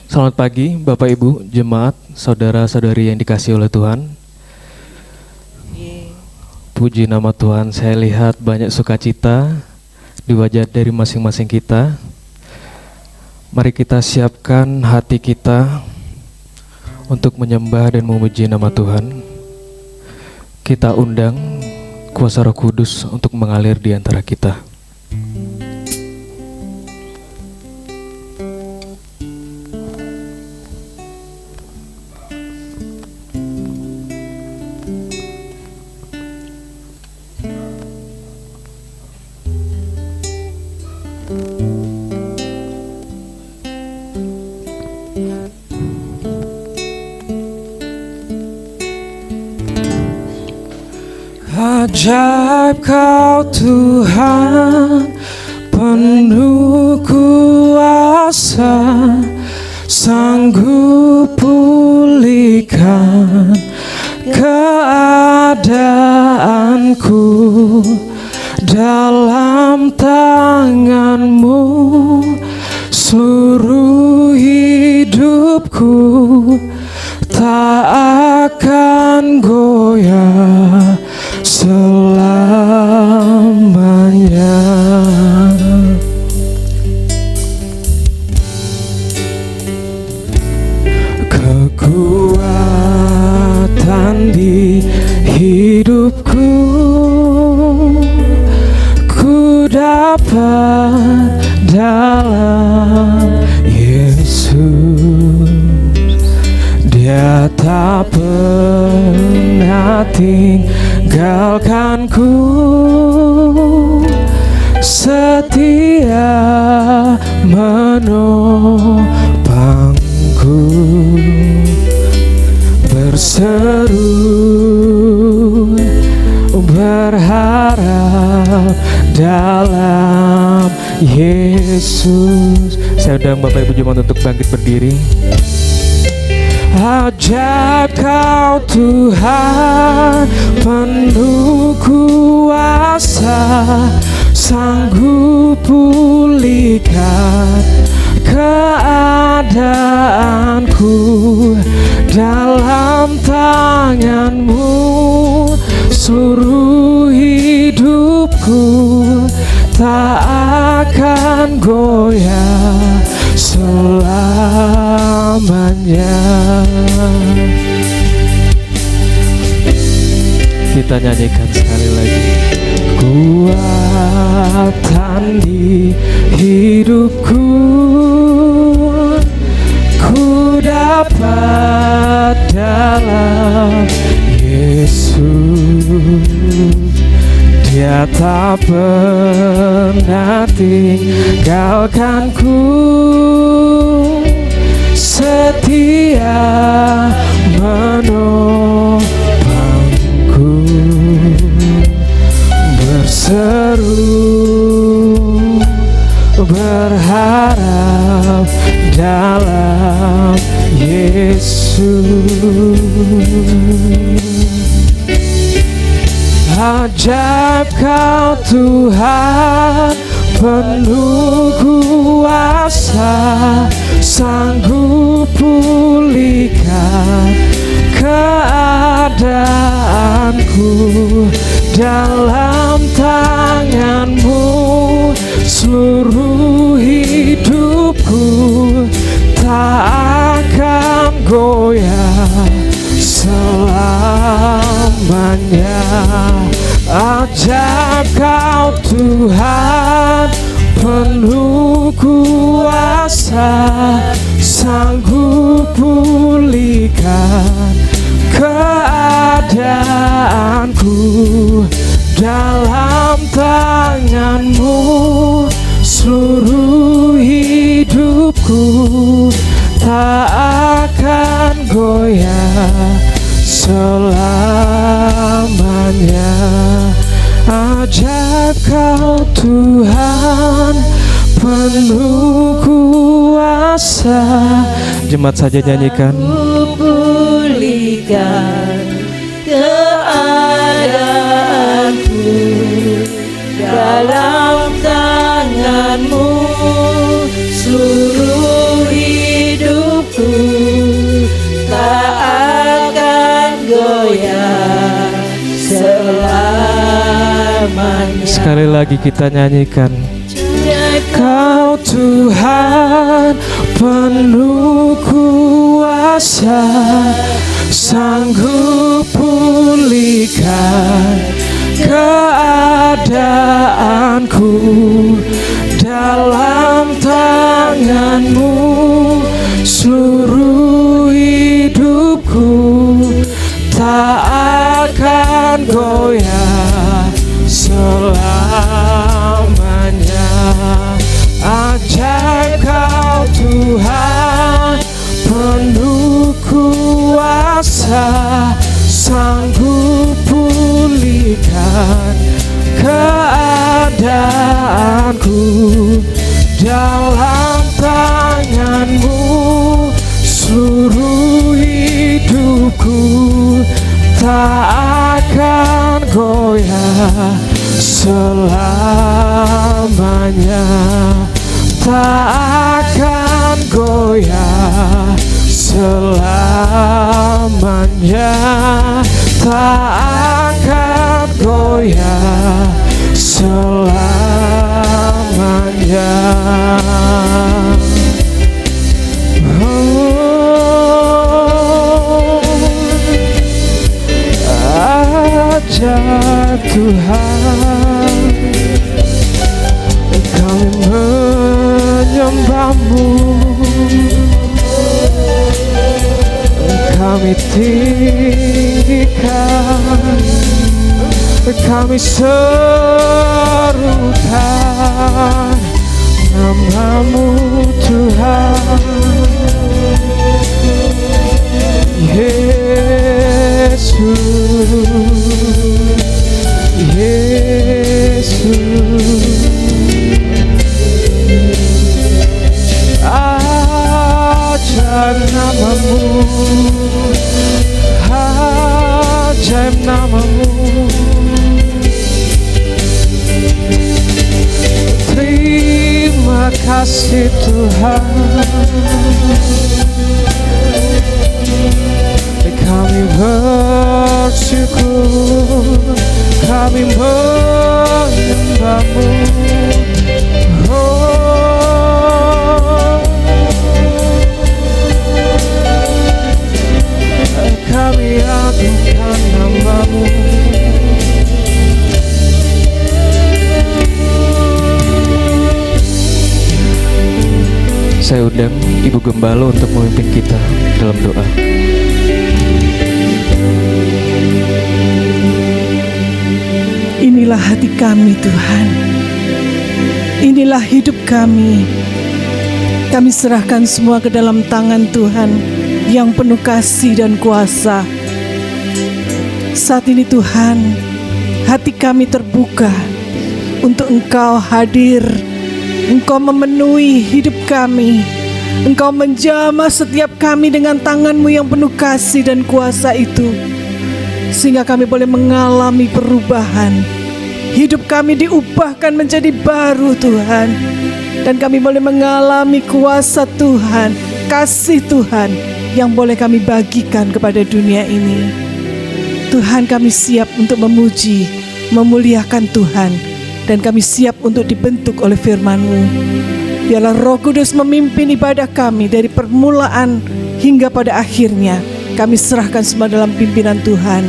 Selamat pagi Bapak Ibu, jemaat, saudara-saudari yang dikasihi oleh Tuhan. Puji nama Tuhan, saya lihat banyak sukacita di wajah dari masing-masing kita. Mari kita siapkan hati kita untuk menyembah dan memuji nama Tuhan. Kita undang kuasa Roh Kudus untuk mengalir di antara kita. Ajaib Kau Tuhan, penuh kuasa, sanggup pulihkan keadaanku. Dalam tangan-Mu seluruh hidupku tak akan goyah selamanya. Kekuatan di hidupku ku dapat dalam Yesus. Dia tak pernah tinggalkanku, setia menopangku. Berseru berharap dalam Yesus. Saya undang Bapak Ibu jemaat untuk bangkit berdiri. Ajaib Kau Tuhan, penuh kuasa, sanggup pulihkan keadaanku. Dalam tangan-Mu seluruh hidupku tak akan goyah selamanya. Kita nyanyikan sekali lagi. Kuatan di hidupku ku dapat dalam Yesus. Dia tak pernah tinggalkanku, setia menopangku. Berseru berharap dalam Yesus. Ajaib Kau Tuhan, penuh kuasa, sanggup pulihkan keadaanku. Dalam tangan-Mu seluruh hidupku tak akan goyah selamanya. Ajaib Kau Tuhan, penuh kuasa, sanggup pulihkan keadaanku. Dalam tangan-Mu seluruh hidupku tak akan goyah selamanya. Ajaib Kau Tuhan, penuh kuasa. Jemaat saja nyanyikan. Pulihkan keadaanku, dalam tangan-Mu seluruh selamanya. Sekali lagi kita nyanyikan. Kau Tuhan penuh kuasa, sanggup pulihkan keadaanku. Dalam tangan-Mu seluruh hidupku tak akan goyah selamanya. Ajaib Kau Tuhan penuh kuasa, sanggup pulihkan keadaanku. Dalam tangan-Mu seluruh hidupku tak akan goyah selamanya. Tak akan goyah selamanya. Tak akan goyah selamanya. Ajaib Tuhan, kami menyembah-Mu, kami tinggikan, kami serukan nama-Mu Tuhan. Yesus, ajaib nama-Mu, ajaib nama-Mu. Terima kasih Tuhan, kami bersyukur, kami menyembah-Mu. Kami agungkan nama-Mu. Saya undang Ibu Gembala untuk memimpin kita dalam doa. Inilah hati kami Tuhan, inilah hidup kami. Kami serahkan semua ke dalam tangan Tuhan yang penuh kasih dan kuasa. Saat ini Tuhan, hati kami terbuka untuk Engkau hadir. Engkau memenuhi hidup kami. Engkau menjamah setiap kami dengan tangan-Mu yang penuh kasih dan kuasa itu, sehingga kami boleh mengalami perubahan. Hidup kami diubahkan menjadi baru Tuhan, dan kami boleh mengalami kuasa Tuhan, kasih Tuhan yang boleh kami bagikan kepada dunia ini. Tuhan, kami siap untuk memuji, memuliakan Tuhan, dan kami siap untuk dibentuk oleh firman-Mu. Biarlah Roh Kudus memimpin ibadah kami dari permulaan hingga pada akhirnya. Kami serahkan semua dalam pimpinan Tuhan,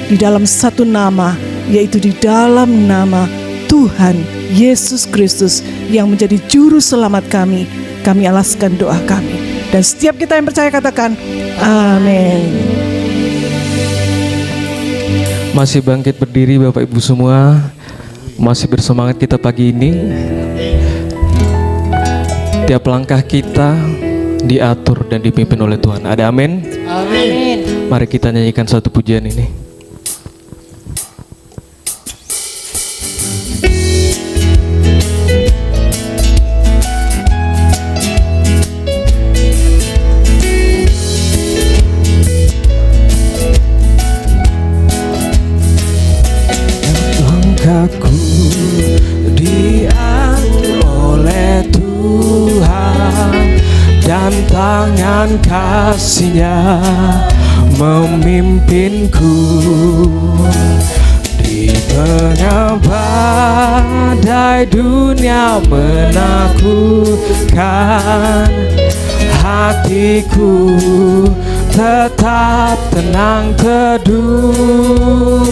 di dalam satu nama, yaitu di dalam nama Tuhan Yesus Kristus yang menjadi juru selamat kami. Kami alaskan doa kami, dan setiap kita yang percaya katakan amin. Masih bangkit berdiri Bapak Ibu semua, masih bersemangat kita pagi ini. Tiap langkah kita diatur dan dipimpin oleh Tuhan. Ada amin? Amin. Mari kita nyanyikan satu pujian ini. Langkahku diatur oleh Tuhan, dan tangan kasih-Nya memimpinku. Di Di tengah badai dunia menakutkan, hatiku tetap tenang teduh.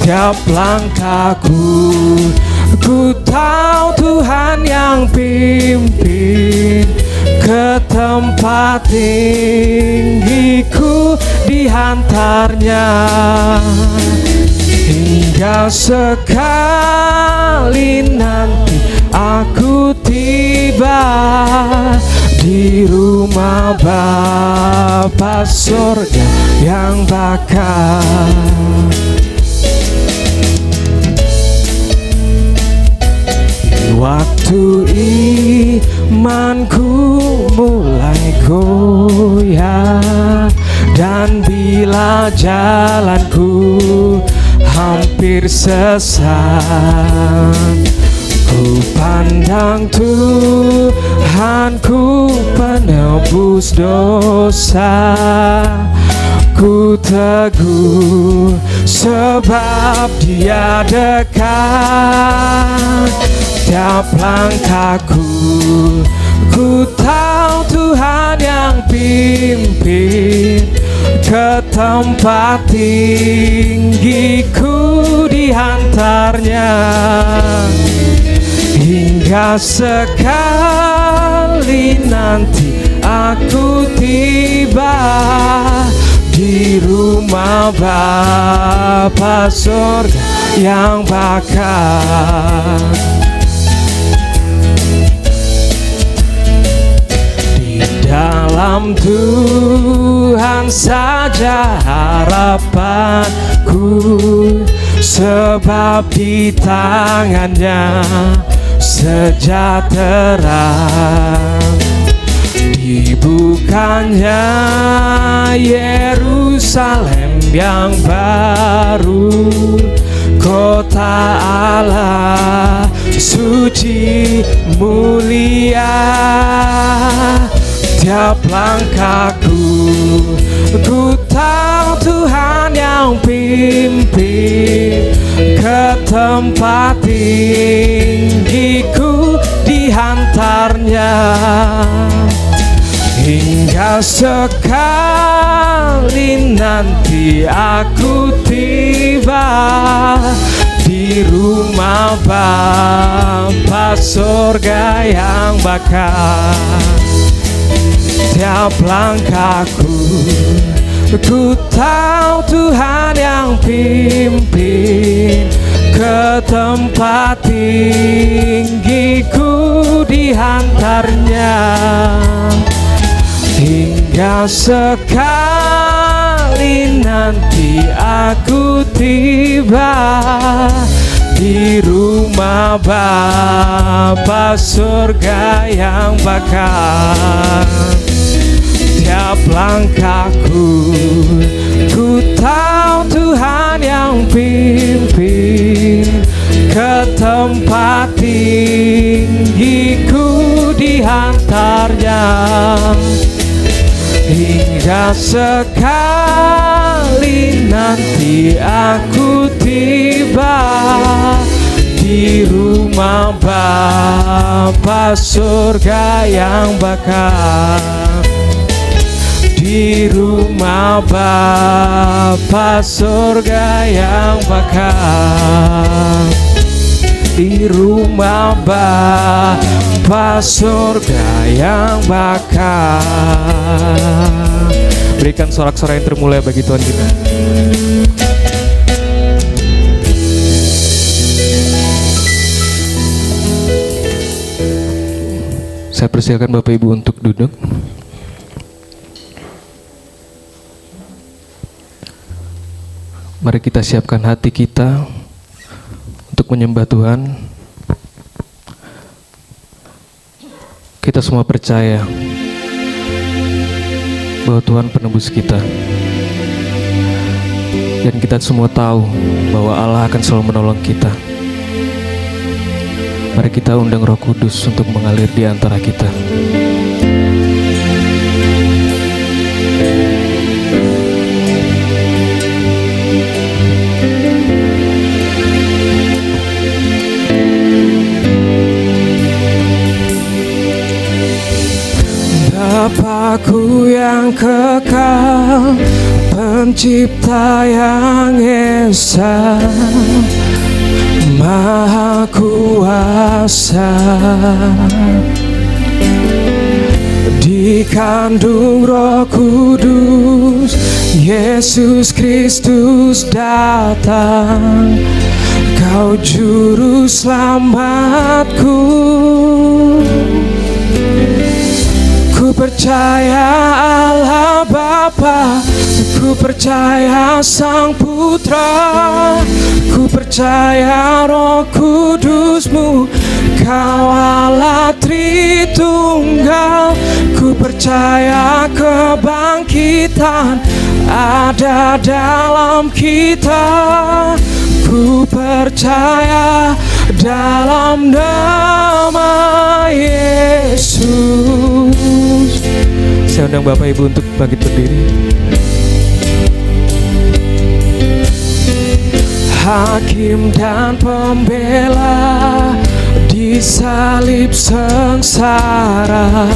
Tiap langkahku, ku tahu Tuhan yang pimpin ke tempat tinggiku dihantarnya. Hingga sekali nanti aku tiba di rumah Bapa surga yang bakal. Waktu imanku mulai goyah, dan bila jalanku hampir sesat, ku pandang Tuhanku penebus dosa. Ku teguh sebab Dia dekat. Tiap langkahku, ku tahu Tuhan yang pimpin ke tempat tinggiku dihantarnya. Hingga sekali nanti aku tiba di rumah Bapa surga yang bakal. Di dalam Tuhan saja harapanku, sebab di tangannya sejahtera. Dibukanya Yerusalem yang baru, kota Allah suci mulia. Tiap langkahku, ku tahu Tuhan yang pimpin ke tempat tinggiku dihantarnya. Hingga sekali nanti aku tiba di rumah Bapa surga yang bakal. Tiap langkahku, ku tahu Tuhan yang pimpin ke tempat tinggiku dihantarnya. Hingga sekali nanti aku tiba di rumah Bapa surga yang bakal. Tiap langkahku, ku tahu Tuhan yang pimpin ke tempat tinggiku dihantarnya. Hingga sekali nanti aku tiba di rumah Bapa surga yang bakal. Di rumah Bapa surga yang bakal. Di rumah Bapa surga yang bakal. Berikan sorak-sorai yang termulia bagi Tuhan kita. Saya persilakan Bapak Ibu untuk duduk. Mari kita siapkan hati kita untuk menyembah Tuhan. Kita semua percaya bahwa Tuhan penebus kita, dan kita semua tahu bahwa Allah akan selalu menolong kita. Mari kita undang Roh Kudus untuk mengalir di antara kita. Bapakku yang kekal, Pencipta yang esa, Maha Kuasa, dikandung Roh Kudus, Yesus Kristus datang, Kau juru selamatku. Ku percaya Allah Bapa, ku percaya Sang Putra, ku percaya Roh Kudus-Mu, Kau Allah Tritunggal. Ku percaya kebangkitan ada dalam kita. Ku percaya dalam nama Yesus. Saya undang Bapak Ibu untuk bangkit berdiri. Hakim dan pembela disalib sengsara,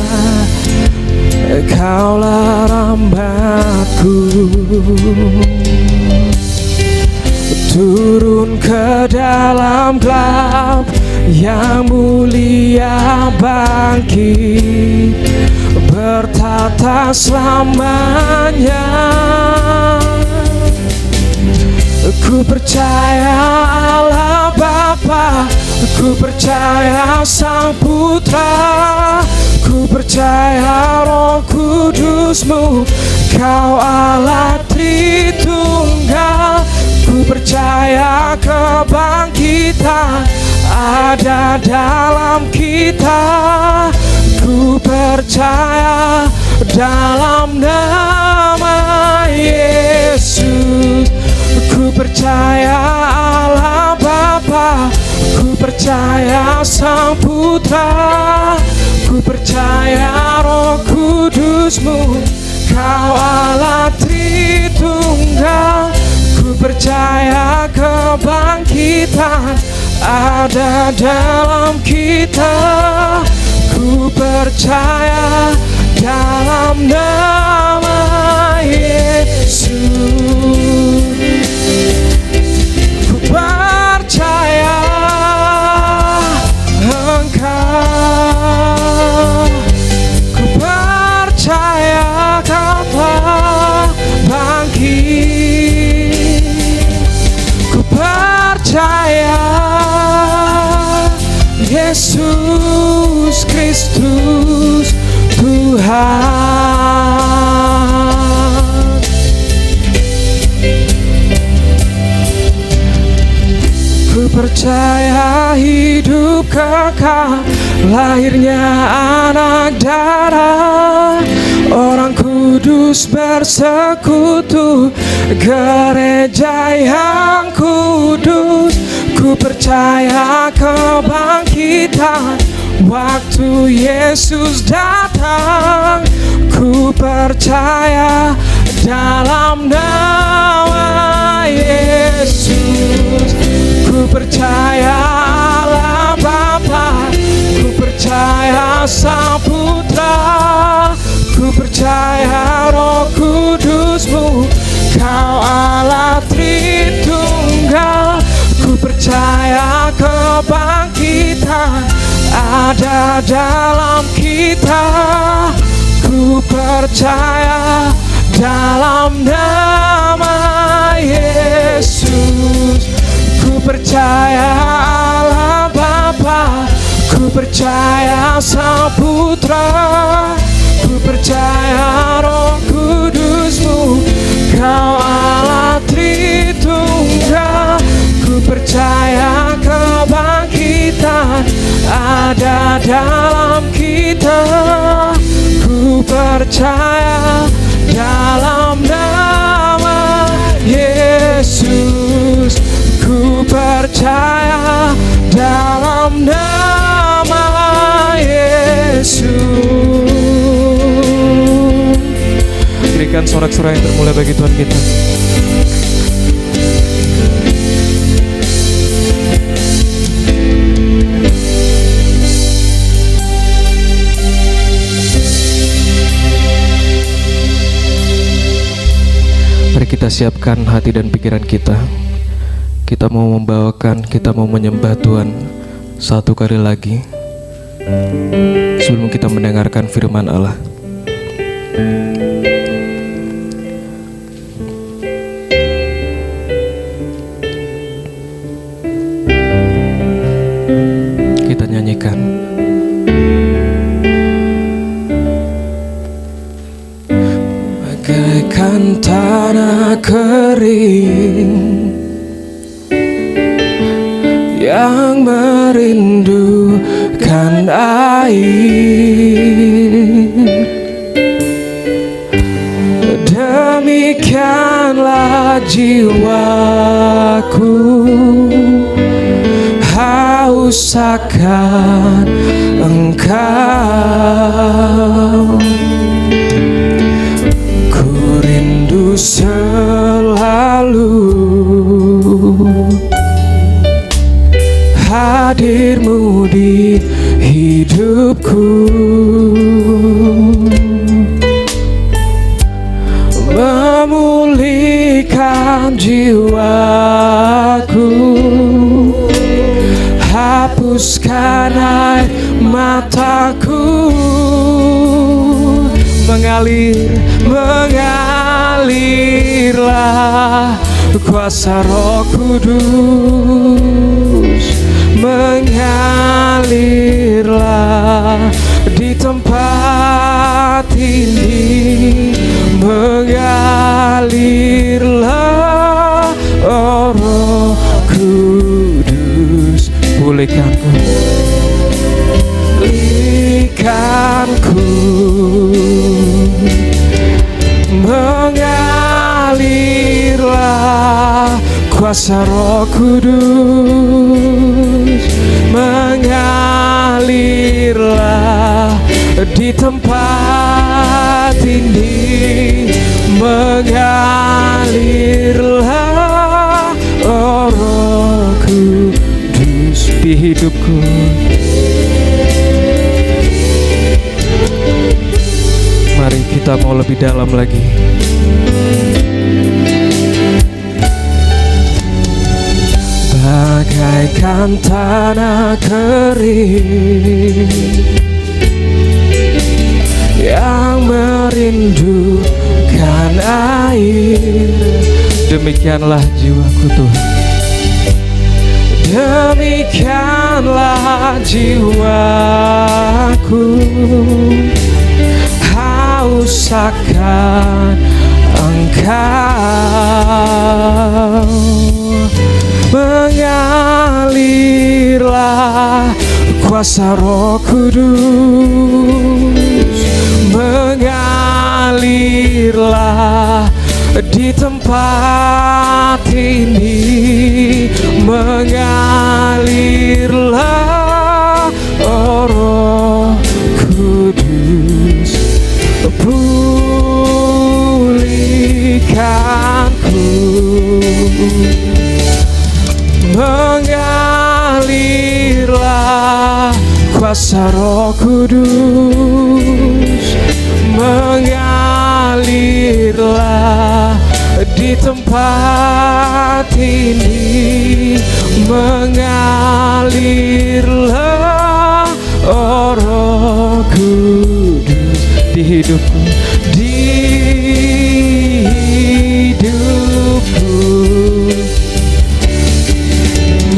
Kaulah rahmat-Ku. Turun ke dalam gelap, Yang mulia bangkit, bertata selamanya. Ku percaya Allah Bapa, ku percaya Sang Putra, ku percaya Roh Kudus-Mu, Kau Allah Tritunggal. Ku percaya kebangkitan ada dalam kita. Ku percaya dalam nama Yesus. Ku percaya Allah Bapa, ku percaya Sang Putra, ku percaya Roh Kudus-Mu, Kau Allah Tritunggal. Ku percaya kebangkitan ada dalam kita. Ku percaya dalam nama Yesus. Ku percaya Engkau, ku percaya Kau telah bangkit. Ku percaya Yesus Kristus Tuhan. Ku percaya hidup kekal, lahirnya anak darah, orang kudus bersekutu, gereja yang kudus. Ku percaya kebangkitan waktu Yesus datang. Ku percaya dalam nama Yesus. Ku percaya Allah Bapa, ku percaya Sang Putra, ku percaya Roh Kudus-Mu, Kau Allah Tritunggal. Ku percaya kebangkitan ada dalam kita. Ku percaya dalam nama Yesus. Ku percaya Allah Bapa, ku percaya Sang Putra, ku percaya Roh Kudus-Mu, Kau Allah Tritunggal. Ku percaya kebangkitan ada dalam kita. Ku percaya dalam nama Yesus. Ku percaya dalam nama Yesus. Berikan sorak-sorai yang termulia bagi Tuhan kita. kita siapkan hati dan pikiran kita. Kita mau membawakan, kita mau menyembah Tuhan satu kali lagi sebelum kita mendengarkan firman Allah. Kita nyanyikan. Bagaikan tanah kering yang merindukan air, demikianlah jiwaku haus akan Engkau. Ku rindu selalu hadirmu di hidupku, memulihkan jiwaku, hapuskan air mataku, mengalirlah kuasa Roh Kudus, mengalirlah di tempat ini, mengalirlah oh Roh Kudus. Pulihkanku, pulihkanku, mengalirlah kuasa Roh Kudus, mengalirlah di tempat ini, mengalirlah oh Roh Kudus di hidupku. Mari kita mau lebih dalam lagi. Bagaikan tanah kering yang merindukan air, demikianlah jiwaku Tuhan, demikianlah jiwaku haus akan Engkau. Mengalirlah kuasa Roh Kudus, mengalirlah di tempat ini, mengalirlah oh Roh Kudus. Pulihkanku, mengalirlah kuasa Roh Kudus, mengalirlah di tempat ini, mengalirlah oh Roh Kudus di hidupku, di hidupku,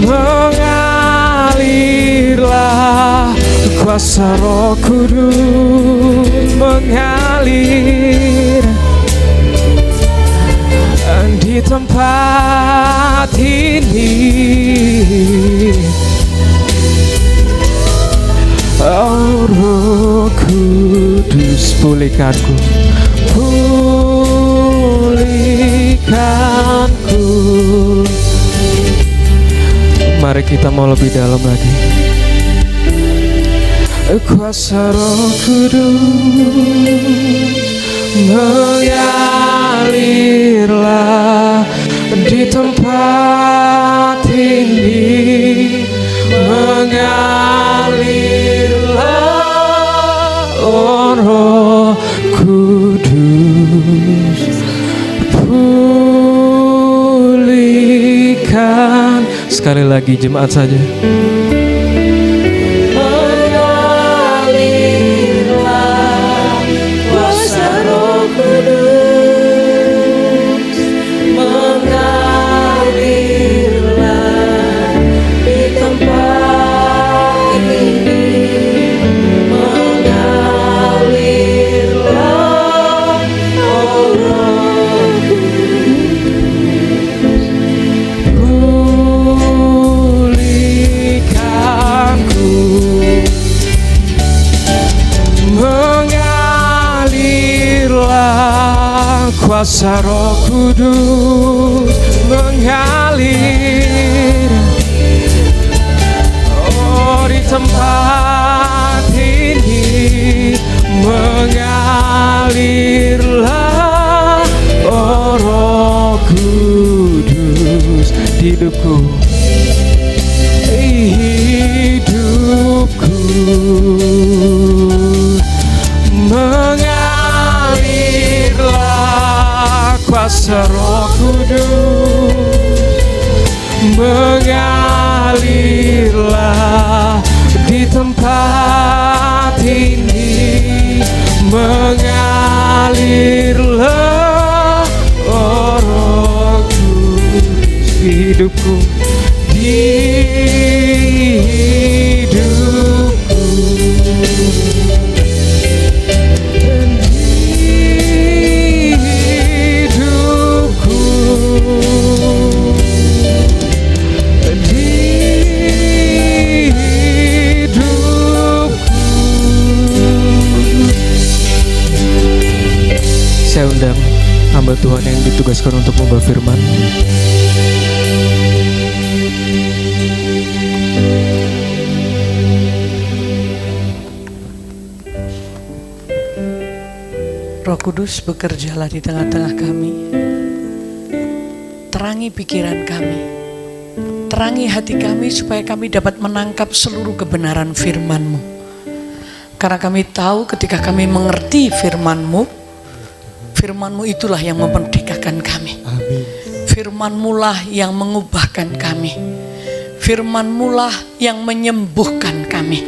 mengalirlah kuasa Roh Kudus, mengalir di tempat ini, oh Roh Kudus. Pulihkanku, pulihkanku. Mari kita mau lebih dalam lagi. Kuasa Roh Kudus, mengalirlah di tempat ini, mengalirlah oh Roh Kudus. Sekali lagi jemaat saja. Mengalirlah kuasa Roh Kudus, mengalirlah di tempat ini, mengalirlah oh Roh Pulihkanku, mengalirlah kuasa Roh Kudus, mengalir oh di tempat ini, mengalirlah oh Roh Kudus di hidupku, hidupku, mengalirlah kuasa Roh Kudus, mengalirlah di tempat ini, mengalirlah oh Roh Kudus di hidupku, di hidupku, di hidupku, di hidupku. Saya undang hamba Tuhan yang ditugaskan untuk membawa firman. Roh Kudus, bekerjalah di tengah-tengah kami. Terangi pikiran kami, terangi hati kami supaya kami dapat menangkap seluruh kebenaran firman-Mu. Karena kami tahu ketika kami mengerti firman-Mu, firman-Mu itulah yang memerdekakan kami. Firman-Mu lah yang mengubahkan kami. Firman-Mu lah yang menyembuhkan kami.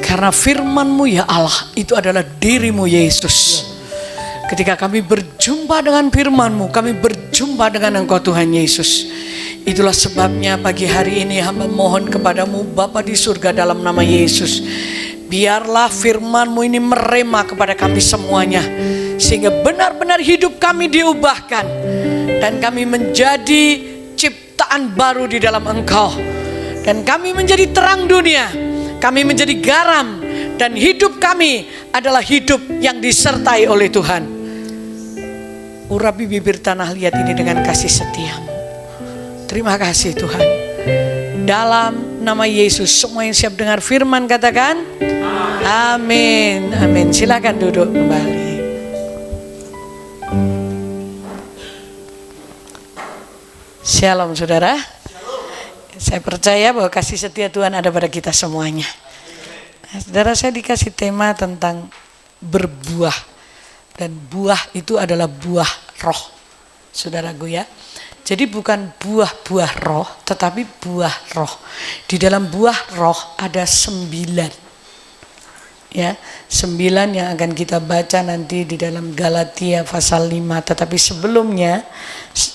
Karena firman-Mu ya Allah, itu adalah diri-Mu Yesus. Ketika kami berjumpa dengan firman-Mu, kami berjumpa dengan Engkau Tuhan Yesus. Itulah sebabnya pagi hari ini hamba mohon kepadamu Bapa di surga dalam nama Yesus. Biarlah firman-Mu ini merema kepada kami semuanya. Sehingga benar-benar hidup kami diubahkan. Dan kami menjadi ciptaan baru di dalam Engkau. Dan kami menjadi terang dunia. Kami menjadi garam. Dan hidup kami adalah hidup yang disertai oleh Tuhan. Urapi bibir tanah liat ini dengan kasih setia-Mu. Terima kasih Tuhan. Dalam nama Yesus, semua yang siap dengar firman katakan amin. Amin. Silakan duduk kembali. Shalom saudara. Saya percaya bahwa kasih setia Tuhan ada pada kita semuanya. Saudara, saya dikasih tema tentang berbuah. Dan buah itu adalah buah roh. Saudaraku ya. Jadi bukan buah-buah roh, tetapi buah roh. Di dalam buah roh ada 9. Ya, 9 yang akan kita baca nanti di dalam Galatia pasal 5. Tetapi sebelumnya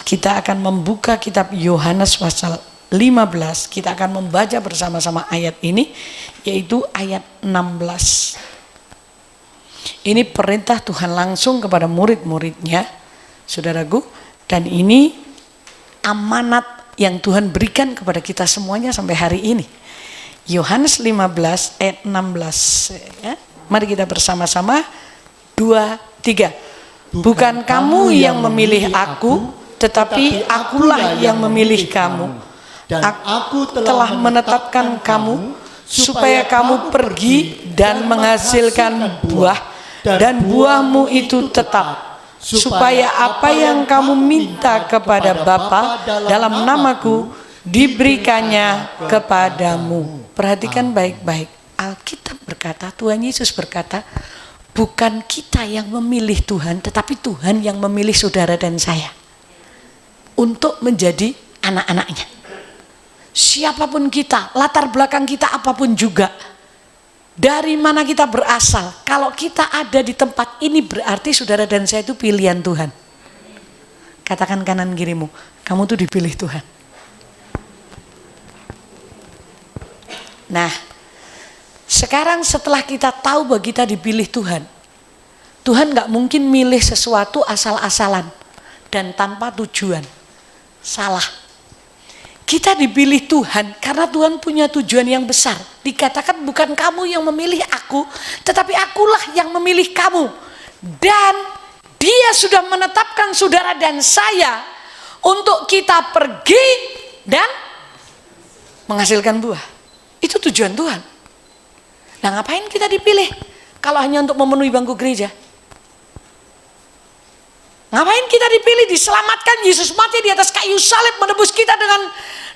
kita akan membuka kitab Yohanes pasal 15. Kita akan membaca bersama-sama ayat ini, yaitu ayat 16. Ini perintah Tuhan langsung kepada murid-muridnya, saudaraku. Dan ini amanat yang Tuhan berikan kepada kita semuanya sampai hari ini. Yohanes 15 ayat 16 ya. Mari kita bersama-sama 2, 3. Bukan kamu yang memilih aku, tetapi akulah yang memilih kamu. Dan aku telah menetapkan kamu supaya kamu pergi dan menghasilkan buah, dan buahmu itu tetap, supaya apa yang kamu minta kepada Bapa dalam namaku diberikannya kepadamu. Perhatikan baik-baik. Alkitab berkata, Tuhan Yesus berkata, bukan kita yang memilih Tuhan, tetapi Tuhan yang memilih saudara dan saya untuk menjadi anak-anaknya. siapapun kita, latar belakang kita apapun juga, dari mana kita berasal, kalau kita ada di tempat ini berarti saudara dan saya itu pilihan Tuhan. Katakan kanan kirimu, kamu tuh dipilih Tuhan. Nah, sekarang setelah kita tahu bahwa kita dipilih Tuhan, Tuhan gak mungkin milih sesuatu asal-asalan dan tanpa tujuan. Salah. Kita dipilih Tuhan karena Tuhan punya tujuan yang besar. Dikatakan bukan kamu yang memilih aku, tetapi akulah yang memilih kamu. Dan Dia sudah menetapkan saudara dan saya untuk kita pergi dan menghasilkan buah. Itu tujuan Tuhan. Nah, ngapain kita dipilih kalau hanya untuk memenuhi bangku gereja? Ngapain kita dipilih, diselamatkan? Yesus mati di atas kayu salib menebus kita dengan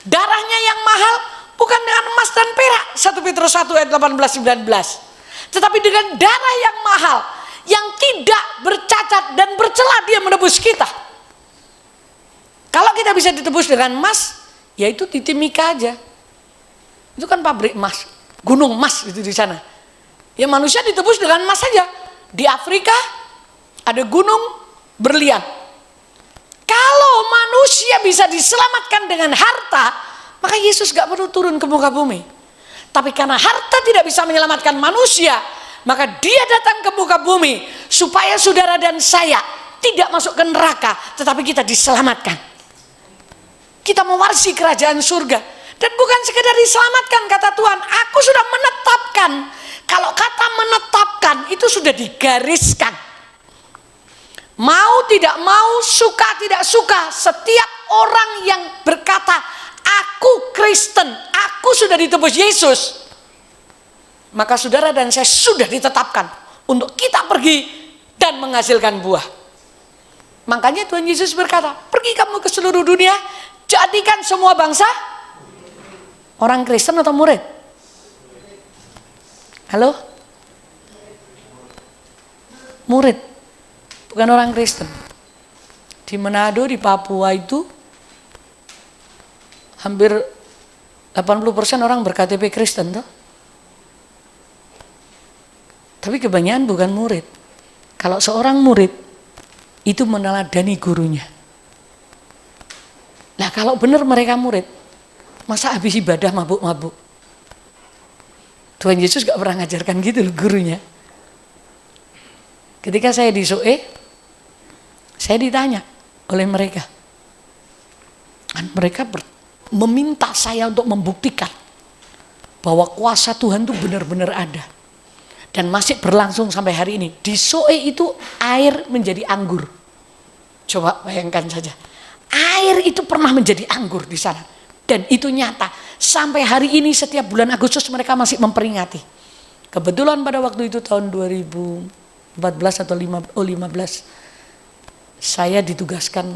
darahnya yang mahal, bukan dengan emas dan perak. 1 Petrus 1 ayat 18-19. Tetapi dengan darah yang mahal, yang tidak bercacat dan bercela, Dia menebus kita. Kalau kita bisa ditebus dengan emas, yaitu di Timika aja. Itu kan pabrik emas, gunung emas itu di sana. Ya, manusia ditebus dengan emas saja. Di Afrika ada gunung berlian. Kalau manusia bisa diselamatkan dengan harta, maka Yesus gak perlu turun ke muka bumi. Tapi karena harta tidak bisa menyelamatkan manusia, maka Dia datang ke muka bumi supaya saudara dan saya tidak masuk ke neraka, tetapi kita diselamatkan. Kita mewarisi kerajaan surga. Dan bukan sekedar diselamatkan, kata Tuhan, aku sudah menetapkan. Kalau kata menetapkan itu sudah digariskan. Mau tidak mau, suka tidak suka, setiap orang yang berkata aku Kristen, aku sudah ditebus Yesus, maka saudara dan saya sudah ditetapkan untuk kita pergi dan menghasilkan buah. Makanya Tuhan Yesus berkata, pergi kamu ke seluruh dunia, jadikan semua bangsa. Orang Kristen atau murid? Halo? Murid, bukan orang Kristen. Di Manado, di Papua itu hampir 80% orang ber-KTP Kristen toh. Tapi kebanyakan bukan murid. Kalau seorang murid itu meneladani gurunya. Nah, kalau benar mereka murid, masa habis ibadah mabuk-mabuk? Tuhan Yesus gak pernah ngajarkan gitu loh gurunya. Ketika saya di Soe, saya ditanya oleh mereka. Dan mereka meminta saya untuk membuktikan bahwa kuasa Tuhan itu benar-benar ada. Dan masih berlangsung sampai hari ini. Di Soe itu air menjadi anggur. Coba bayangkan saja. Air itu pernah menjadi anggur di sana. Dan itu nyata. Sampai hari ini setiap bulan Agustus mereka masih memperingati. Kebetulan pada waktu itu tahun 2014 atau 15, saya ditugaskan,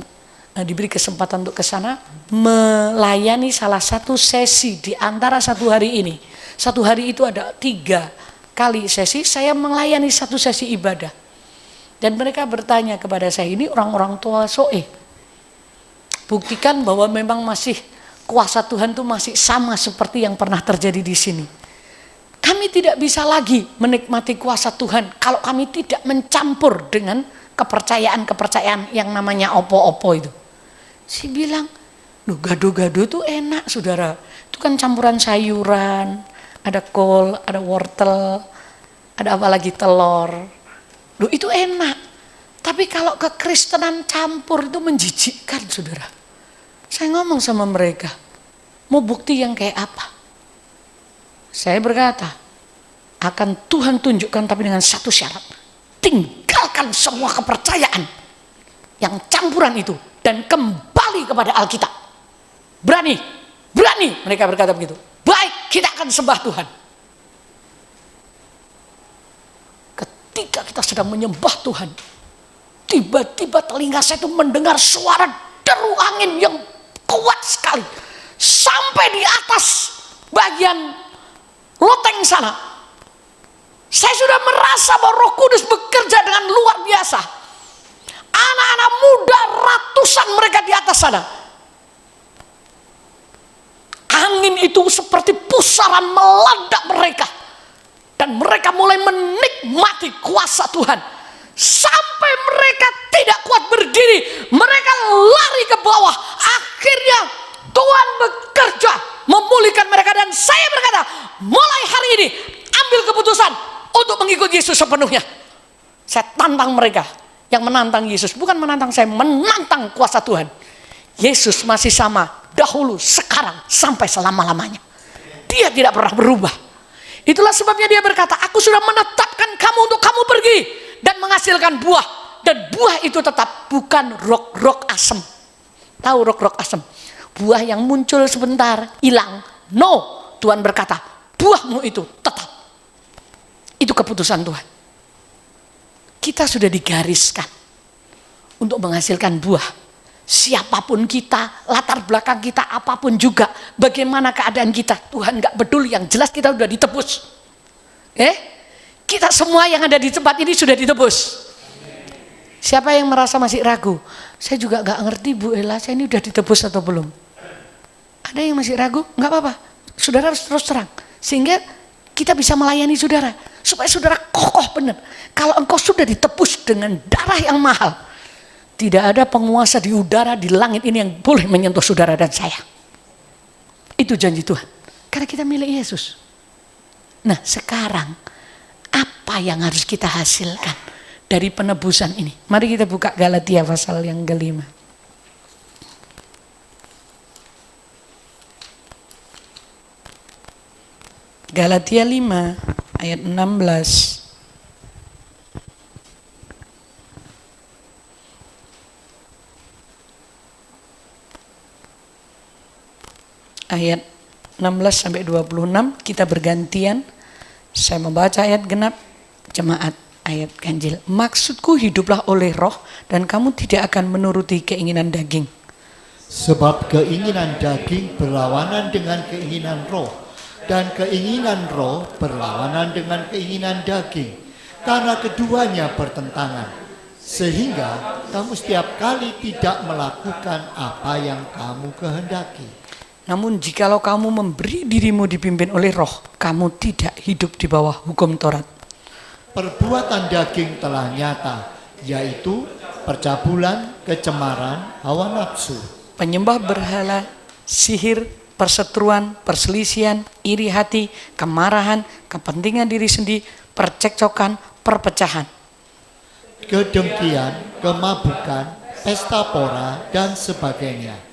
diberi kesempatan untuk ke sana melayani salah satu sesi di antara satu hari ini. Satu hari itu ada 3 kali sesi, saya melayani satu sesi ibadah. Dan mereka bertanya kepada saya, ini orang-orang tua Soe, buktikan bahwa memang masih kuasa Tuhan itu masih sama seperti yang pernah terjadi di sini. Kami tidak bisa lagi menikmati kuasa Tuhan kalau kami tidak mencampur dengan kepercayaan-kepercayaan yang namanya opo-opo itu. Saya bilang, loh gado-gado itu enak saudara. Itu kan campuran sayuran, ada kol, ada wortel, ada apa lagi telur. Loh itu enak. Tapi kalau kekristenan campur itu menjijikkan saudara. Saya ngomong sama mereka, mau bukti yang kayak apa? Saya berkata, akan Tuhan tunjukkan tapi dengan satu syarat. Tinggalkan semua kepercayaan yang campuran itu dan kembali kepada Alkitab. Berani, berani mereka berkata begitu. Baik, kita akan sembah Tuhan. Ketika kita sedang menyembah Tuhan, tiba-tiba telinga saya itu mendengar suara deru angin yang kuat sekali sampai di atas bagian loteng sana. Saya sudah merasa bahwa Roh Kudus bekerja dengan luar biasa. Anak-anak muda ratusan mereka di atas sana. itu seperti pusaran melanda mereka. Dan mereka mulai menikmati kuasa Tuhan. Sampai mereka tidak kuat berdiri. Mereka lari ke bawah. Akhirnya Tuhan bekerja memulihkan mereka. Dan saya berkata, mulai hari ini ambil keputusan untuk mengikut Yesus sepenuhnya. Saya tantang mereka. Yang menantang Yesus, bukan menantang saya, menantang kuasa Tuhan. Yesus masih sama dahulu, sekarang, sampai selama-lamanya. Dia tidak pernah berubah. Itulah sebabnya dia berkata, aku sudah menetapkan kamu untuk kamu pergi dan menghasilkan buah. Dan buah itu tetap, bukan rok-rok asem. Tahu rok-rok asem? Buah yang muncul sebentar, hilang. No, Tuhan berkata, buahmu itu tetap. Itu keputusan Tuhan. Kita sudah digariskan untuk menghasilkan buah. Siapapun kita, latar belakang kita, apapun juga, bagaimana keadaan kita, Tuhan gak peduli, yang jelas kita sudah ditebus. Kita semua yang ada di tempat ini sudah ditebus. Siapa yang merasa masih ragu? Saya juga gak ngerti Bu Ella, saya ini udah ditebus atau belum? Ada yang masih ragu? Gak apa-apa, saudara harus terus terang. Sehingga kita bisa melayani saudara, supaya saudara kokoh benar. Kalau engkau sudah ditebus dengan darah yang mahal, tidak ada penguasa di udara, di langit ini yang boleh menyentuh saudara dan saya. Itu janji Tuhan. Karena kita milik Yesus. Nah sekarang, apa yang harus kita hasilkan dari penebusan ini? Mari kita buka Galatia pasal yang ke-5. Galatia 5 ayat 16. Ayat 16 sampai 26 kita bergantian. Saya membaca ayat genap, jemaat ayat ganjil. Maksudku hiduplah oleh roh dan kamu tidak akan menuruti keinginan daging. Sebab keinginan daging berlawanan dengan keinginan roh, dan keinginan roh berlawanan dengan keinginan daging. Karena keduanya bertentangan, sehingga kamu setiap kali tidak melakukan apa yang kamu kehendaki. Namun jikalau kamu memberi dirimu dipimpin oleh roh, kamu tidak hidup di bawah hukum Taurat. Perbuatan daging telah nyata, yaitu percabulan, kecemaran, hawa nafsu, penyembah berhala, sihir, perseteruan, perselisihan, iri hati, kemarahan, kepentingan diri sendiri, percekcokan, perpecahan, kedengkian, kemabukan, pesta pora, dan sebagainya.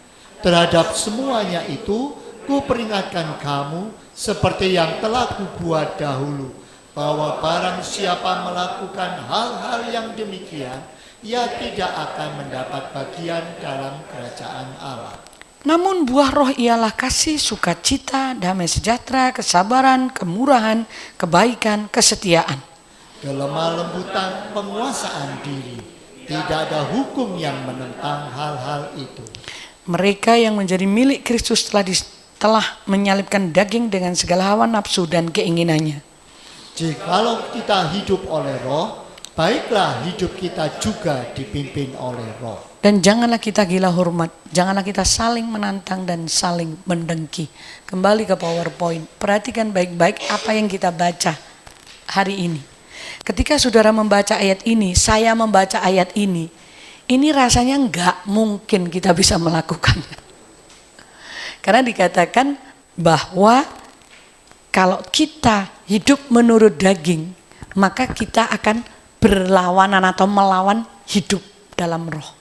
Terhadap semuanya itu, ku peringatkan kamu seperti yang telah kubuat dahulu, bahwa barang siapa melakukan hal-hal yang demikian, ia tidak akan mendapat bagian dalam kerajaan Allah. Namun buah roh ialah kasih, sukacita, damai sejahtera, kesabaran, kemurahan, kebaikan, kesetiaan, kelemah lembutan, penguasaan diri. Tidak ada hukum yang menentang hal-hal itu. Mereka yang menjadi milik Kristus telah menyalibkan daging dengan segala hawa nafsu dan keinginannya. Jikalau kita hidup oleh roh, baiklah hidup kita juga dipimpin oleh roh. Dan janganlah kita gila hormat, janganlah kita saling menantang dan saling mendengki. Kembali ke PowerPoint, perhatikan baik-baik apa yang kita baca hari ini. Ketika saudara membaca ayat ini, saya membaca ayat ini rasanya enggak mungkin kita bisa melakukannya. Karena dikatakan bahwa kalau kita hidup menurut daging, maka kita akan berlawanan atau melawan hidup dalam roh.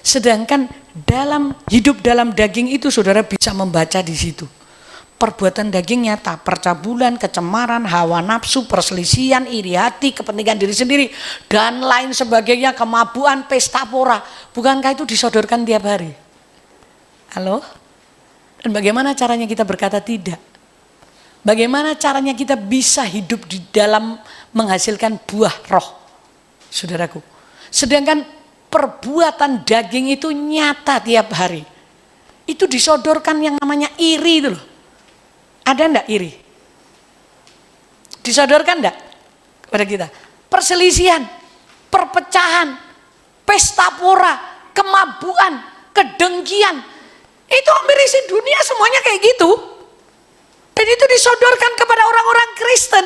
Sedangkan dalam hidup dalam daging itu saudara bisa membaca di situ. Perbuatan daging nyata, percabulan, kecemaran, hawa nafsu, perselisihan, iri hati, kepentingan diri sendiri, dan lain sebagainya, kemabuan, pesta pora. Bukankah itu disodorkan tiap hari? Halo? Dan bagaimana caranya kita berkata tidak? Bagaimana caranya kita bisa hidup di dalam menghasilkan buah roh? Saudaraku. Sedangkan perbuatan daging itu nyata tiap hari. Itu disodorkan yang namanya iri itu loh. Ada enggak iri? Disodorkan enggak kepada kita? Perselisihan, perpecahan, pesta pora, kemabuan, kedengkian. Itu hampir isi dunia semuanya kayak gitu. Dan itu disodorkan kepada orang-orang Kristen.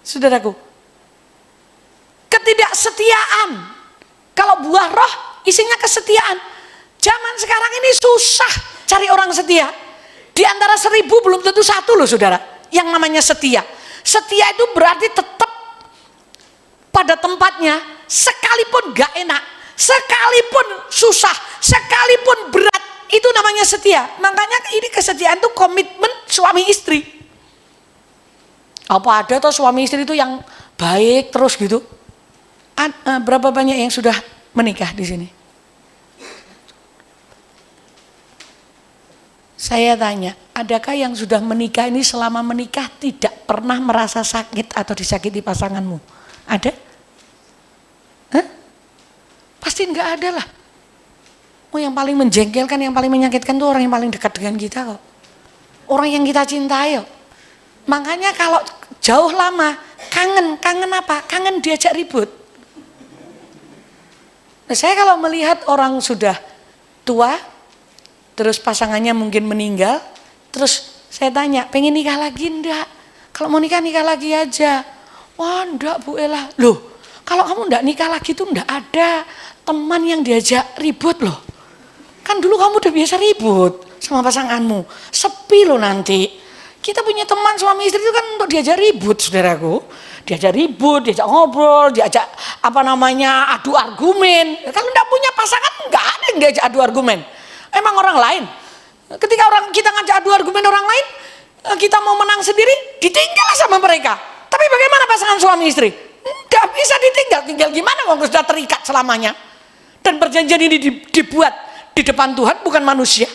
Saudaraku, ketidaksetiaan. Kalau buah roh isinya kesetiaan. Zaman sekarang ini susah cari orang setia. Di antara 1000 belum tentu satu loh saudara yang namanya setia. Setia itu berarti tetap pada tempatnya, sekalipun gak enak, sekalipun susah, sekalipun berat, itu namanya setia. Makanya ini kesetiaan itu komitmen suami istri. Apa ada tuh suami istri itu yang baik terus gitu? Berapa banyak yang sudah menikah di sini? Saya tanya, adakah yang sudah menikah ini selama menikah tidak pernah merasa sakit atau disakiti pasanganmu? Ada? Hah? Pasti enggak ada lah. Oh, yang paling menjengkelkan, yang paling menyakitkan itu orang yang paling dekat dengan kita kok. Orang yang kita cintai kok. Makanya kalau jauh lama, kangen apa? Kangen diajak ribut. Nah, saya kalau melihat orang sudah tua, terus pasangannya mungkin meninggal, terus saya tanya, pengen nikah lagi enggak? Kalau mau nikah lagi aja. Wah enggak Bu Ella. Loh, kalau kamu enggak nikah lagi tuh enggak ada teman yang diajak ribut loh. Kan dulu kamu udah biasa ribut sama pasanganmu. Sepi loh nanti. Kita punya teman suami istri itu kan untuk diajak ribut, saudaraku. Diajak ribut, diajak ngobrol, diajak adu argumen. Kalau enggak punya pasangan enggak ada yang diajak adu argumen. Emang orang lain, ketika kita ngajak adu argumen orang lain, kita mau menang sendiri, ditinggal sama mereka. Tapi bagaimana pasangan suami istri? Nggak bisa ditinggal, tinggal gimana kalau sudah terikat selamanya. Dan perjanjian ini dibuat di depan Tuhan, bukan manusia.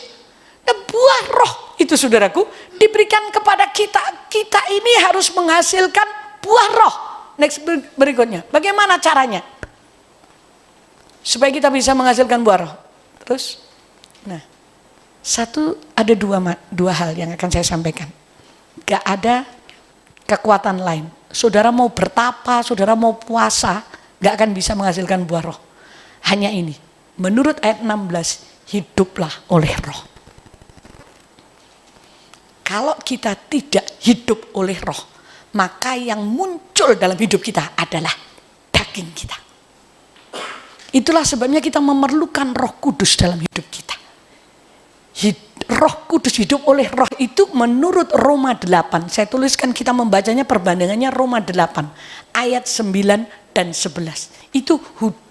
Nah, buah roh itu saudaraku, diberikan kepada kita. Kita ini harus menghasilkan buah roh. Next berikutnya, bagaimana caranya? Supaya kita bisa menghasilkan buah roh. Terus? Nah, ada dua hal yang akan saya sampaikan. Gak ada kekuatan lain. Saudara mau bertapa, saudara mau puasa, gak akan bisa menghasilkan buah roh. Hanya ini, menurut ayat 16, hiduplah oleh roh. Kalau kita tidak hidup oleh roh, maka yang muncul dalam hidup kita adalah daging kita. Itulah sebabnya kita memerlukan Roh Kudus dalam hidup kita. Roh Kudus hidup oleh roh itu menurut Roma 8. Saya tuliskan, kita membacanya perbandingannya Roma 8 ayat 9 dan 11. Itu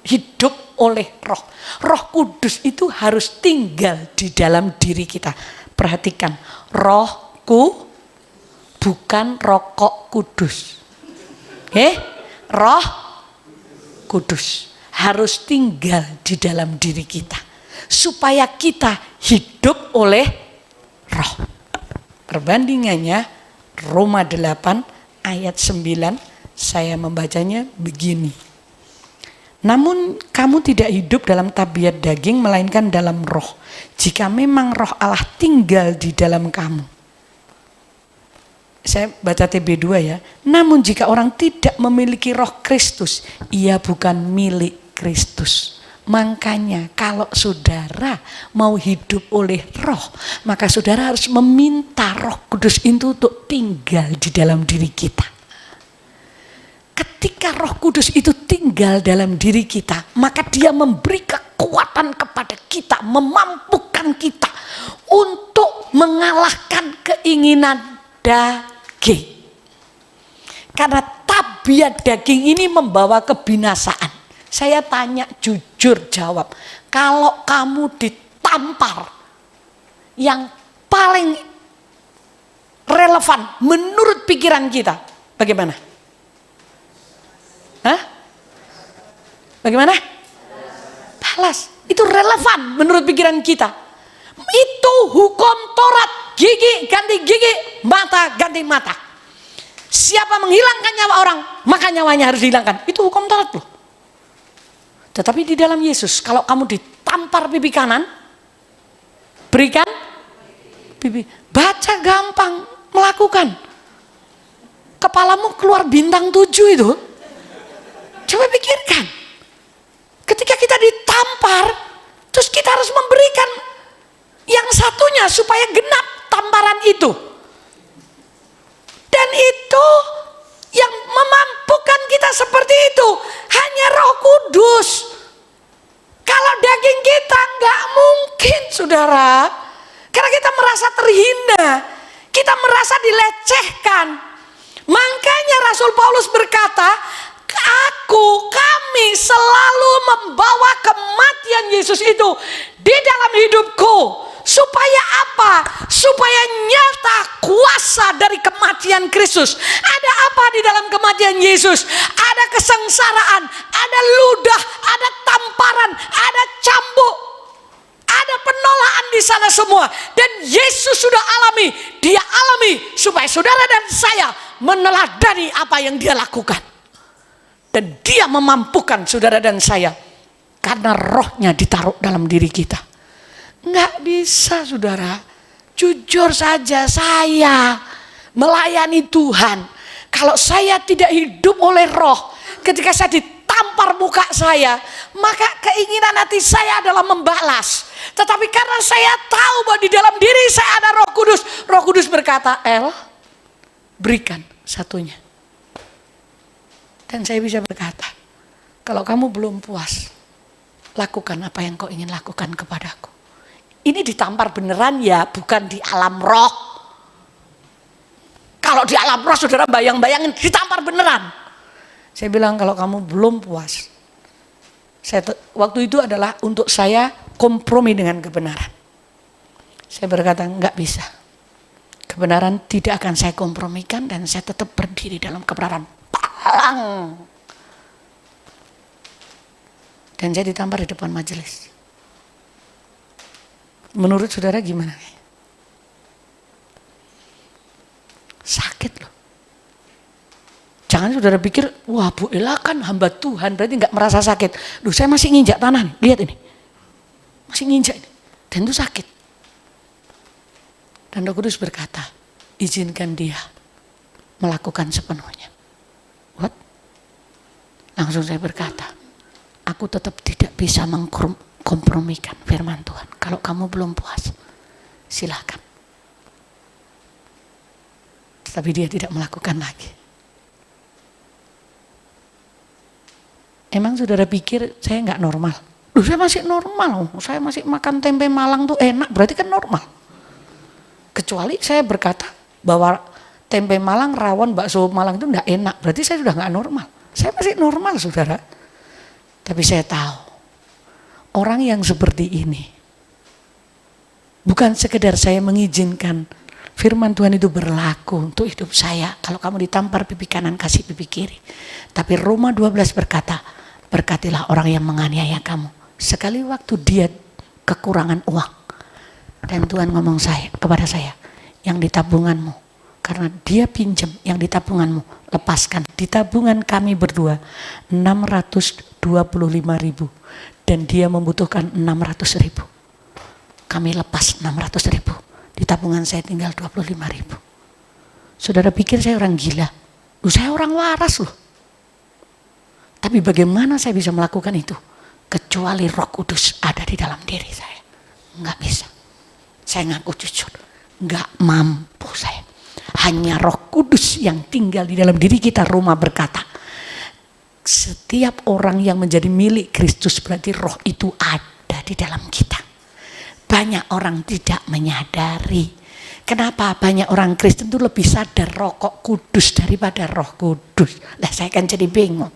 hidup oleh roh. Roh Kudus itu harus tinggal di dalam diri kita. Perhatikan, rohku bukan rokok kudus. Roh Kudus harus tinggal di dalam diri kita. Supaya kita hidup oleh roh. Perbandingannya Roma 8 ayat 9, saya membacanya begini. Namun kamu tidak hidup dalam tabiat daging, melainkan dalam roh. Jika memang roh Allah tinggal di dalam kamu. Saya baca TB2 ya. Namun jika orang tidak memiliki roh Kristus, ia bukan milik Kristus. Makanya kalau saudara mau hidup oleh roh, maka saudara harus meminta Roh Kudus itu untuk tinggal di dalam diri kita. Ketika Roh Kudus itu tinggal dalam diri kita, maka dia memberi kekuatan kepada kita, memampukan kita untuk mengalahkan keinginan daging. Karena tabiat daging ini membawa kebinasaan. Saya tanya jujur jawab, kalau kamu ditampar yang paling relevan menurut pikiran kita, bagaimana? Hah? Bagaimana? Balas. Itu relevan menurut pikiran kita. Itu hukum Taurat, gigi ganti gigi, mata ganti mata. Siapa menghilangkan nyawa orang, maka nyawanya harus dihilangkan. Itu hukum Taurat loh. Tetapi di dalam Yesus, kalau kamu ditampar pipi kanan, berikan pipi. Baca gampang, melakukan. Kepalamu keluar bintang 7 itu. Coba pikirkan. Ketika kita ditampar, terus kita harus memberikan yang satunya supaya genap tamparan itu. Kudus. Kalau daging kita nggak mungkin, saudara. Karena kita merasa terhina, kita merasa dilecehkan. Makanya Rasul Paulus berkata, kami selalu membawa kematian Yesus itu di dalam hidupku. Supaya apa? Supaya nyata kuasa dari kematian Kristus. Ada apa di dalam kematian Yesus? Ada kesengsaraan, ada ludah, ada tamparan, ada cambuk, ada penolakan di sana semua. Dan Yesus sudah alami, dia alami supaya saudara dan saya meneladani apa yang dia lakukan. Dan dia memampukan saudara dan saya karena rohnya ditaruh dalam diri kita. Nggak bisa, saudara. Jujur saja, saya melayani Tuhan. Kalau saya tidak hidup oleh roh, ketika saya ditampar muka saya, maka keinginan hati saya adalah membalas. Tetapi karena saya tahu bahwa di dalam diri saya ada Roh Kudus, Roh Kudus berkata, El, berikan satunya. Dan saya bisa berkata, kalau kamu belum puas, lakukan apa yang kau ingin lakukan kepadaku. Ini ditampar beneran ya, bukan di alam roh. Kalau di alam roh saudara bayang-bayangin ditampar beneran. Saya bilang kalau kamu belum puas, waktu itu adalah untuk saya kompromi dengan kebenaran. Saya berkata nggak bisa. Kebenaran tidak akan saya kompromikan dan saya tetap berdiri dalam kebenaran. Palang. Dan saya ditampar di depan majelis. Menurut saudara gimana? Sakit loh. Jangan saudara pikir, wah Bu Ella kan hamba Tuhan, berarti nggak merasa sakit. Duh, saya masih nginjak tanah nih, lihat ini. Masih nginjak ini. Dan itu sakit. Dan Roh Kudus berkata, izinkan dia melakukan sepenuhnya. What? Langsung saya berkata, aku tetap tidak bisa kompromikan firman Tuhan. Kalau kamu belum puas, silakan. Tetapi dia tidak melakukan lagi. Emang saudara pikir saya nggak normal? Loh, saya masih normal. Saya masih makan tempe Malang tuh enak, berarti kan normal. Kecuali saya berkata bahwa tempe Malang, rawon, bakso Malang itu nggak enak, berarti saya sudah nggak normal. Saya masih normal, saudara. Tapi saya tahu orang yang seperti ini bukan sekedar saya mengizinkan firman Tuhan itu berlaku untuk hidup saya. Kalau kamu ditampar pipi kanan, kasih pipi kiri. Tapi Roma 12 berkata, berkatilah orang yang menganiaya kamu. Sekali waktu dia kekurangan uang. Dan Tuhan ngomong kepada saya, yang di tabunganmu, karena dia pinjam yang di tabunganmu, lepaskan. Di tabungan kami berdua 625.000 dan dia membutuhkan 600.000. Kami lepas 600.000. Di tabungan saya tinggal 25.000. Saudara pikir saya orang gila? Loh, saya orang waras loh. Tapi bagaimana saya bisa melakukan itu? Kecuali Roh Kudus ada di dalam diri saya. Enggak bisa. Saya ngaku jujur. Enggak mampu saya. Hanya Roh Kudus yang tinggal di dalam diri kita. Roma berkata, setiap orang yang menjadi milik Kristus berarti roh itu ada di dalam kita. Banyak orang tidak menyadari. Kenapa banyak orang Kristen itu lebih sadar rokok kudus daripada Roh Kudus? Lah saya kan jadi bingung.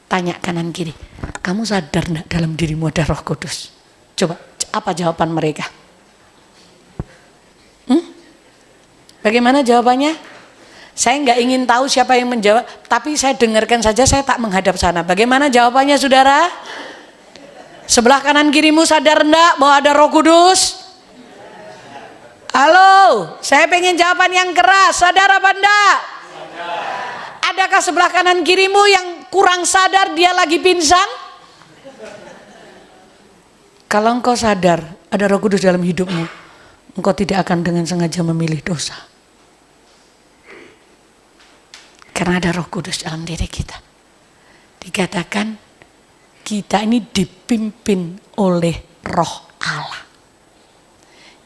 Tanya kanan kiri, kamu sadar enggak dalam dirimu ada Roh Kudus? Coba, apa jawaban mereka? Bagaimana jawabannya? Saya nggak ingin tahu siapa yang menjawab, tapi saya dengarkan saja, saya tak menghadap sana. Bagaimana jawabannya, saudara? Sebelah kanan kirimu sadar enggak bahwa ada Roh Kudus? Halo, saya pengen jawaban yang keras. Sadar apa enggak? Adakah sebelah kanan kirimu yang kurang sadar dia lagi pingsan? Kalau engkau sadar ada Roh Kudus dalam hidupmu, engkau tidak akan dengan sengaja memilih dosa. Karena ada Roh Kudus dalam diri kita. Dikatakan kita ini dipimpin oleh Roh Allah.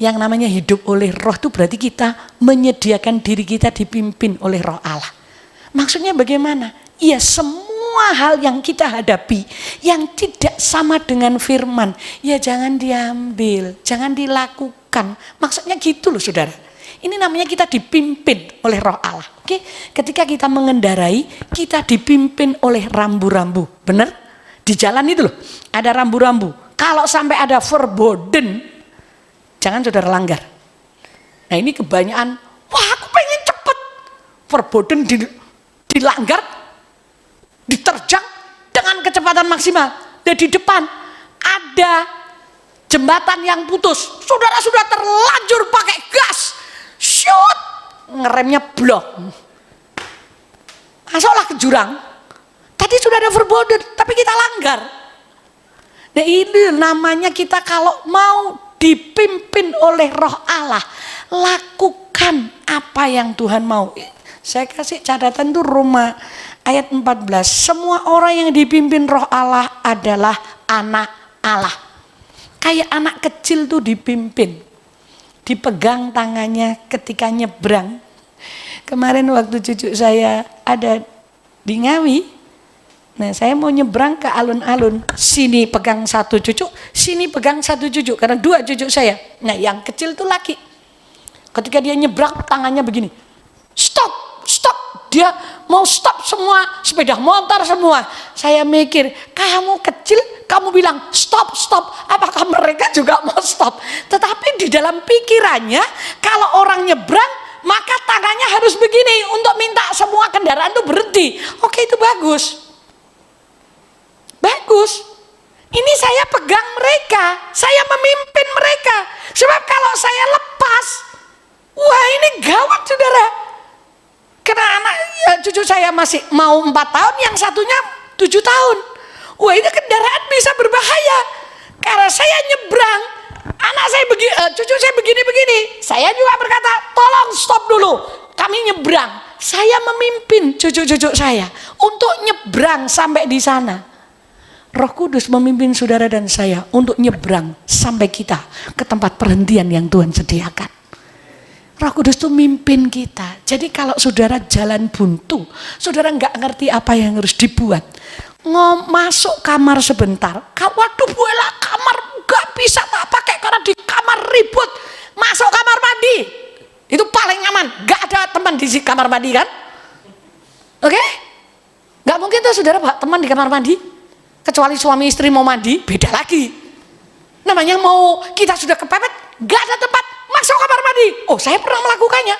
Yang namanya hidup oleh roh itu berarti kita menyediakan diri kita dipimpin oleh Roh Allah. Maksudnya bagaimana? Ya semua semua hal yang kita hadapi yang tidak sama dengan firman, ya jangan diambil, jangan dilakukan. Maksudnya gitu loh saudara. Ini namanya kita dipimpin oleh Roh Allah. Oke? Ketika kita mengendarai, kita dipimpin oleh rambu-rambu. Benar? Di jalan itu loh, ada rambu-rambu. Kalau sampai ada verboden, jangan saudara langgar. Nah ini kebanyakan, wah aku pengen cepet. Verboden dilanggar, diterjang dengan kecepatan maksimal. Dan di depan ada jembatan yang putus. Saudara sudah terlanjur pakai gas. Shoot, ngeremnya blok. Masuklah ke jurang. Tadi sudah ada verboden, tapi kita langgar. Nah ini namanya kita kalau mau dipimpin oleh Roh Allah, lakukan apa yang Tuhan mau. Saya kasih catatan tuh Roma ayat 14. Semua orang yang dipimpin Roh Allah adalah anak Allah. Kayak anak kecil tuh dipimpin. Dipegang tangannya ketika nyebrang. Kemarin waktu cucu saya ada di Ngawi, nah saya mau nyebrang ke alun-alun, sini pegang satu cucu, sini pegang satu cucu, karena dua cucu saya. Nah yang kecil tuh laki. Ketika dia nyebrang tangannya begini, stop, stop, dia mau stop semua, sepeda motor semua. Saya mikir, kamu kecil, kamu bilang stop, stop, apakah mereka juga mau stop? Tetapi di dalam pikirannya, kalau orang nyebrang, maka tangannya harus begini untuk minta semua kendaraan itu berhenti. Oke, itu bagus. Bagus. Ini saya pegang mereka, saya memimpin mereka. Sebab kalau saya lepas, wah ini gawat saudara. Karena anak ya, cucu saya masih mau 4 tahun, yang satunya 7 tahun. Wah ini kendaraan bisa berbahaya. Karena saya nyebrang, anak saya cucu saya begini-begini. Saya juga berkata, tolong stop dulu. Kami nyebrang. Saya memimpin cucu-cucu saya untuk nyebrang sampai di sana. Roh Kudus memimpin saudara dan saya untuk nyebrang sampai kita ke tempat perhentian yang Tuhan sediakan. Roh Kudus itu mimpin kita. Jadi kalau saudara jalan buntu, saudara nggak ngerti apa yang harus dibuat. Masuk kamar sebentar. Waduh bola kamar nggak bisa tak pakai karena di kamar ribut. Masuk kamar mandi. Itu paling aman. Nggak ada teman di kamar mandi kan? Oke? Nggak mungkin tuh saudara bawa teman di kamar mandi. Kecuali suami istri mau mandi, beda lagi. Namanya mau kita sudah kepepet, nggak ada tempat. Masuk kamar mandi. Oh saya pernah melakukannya.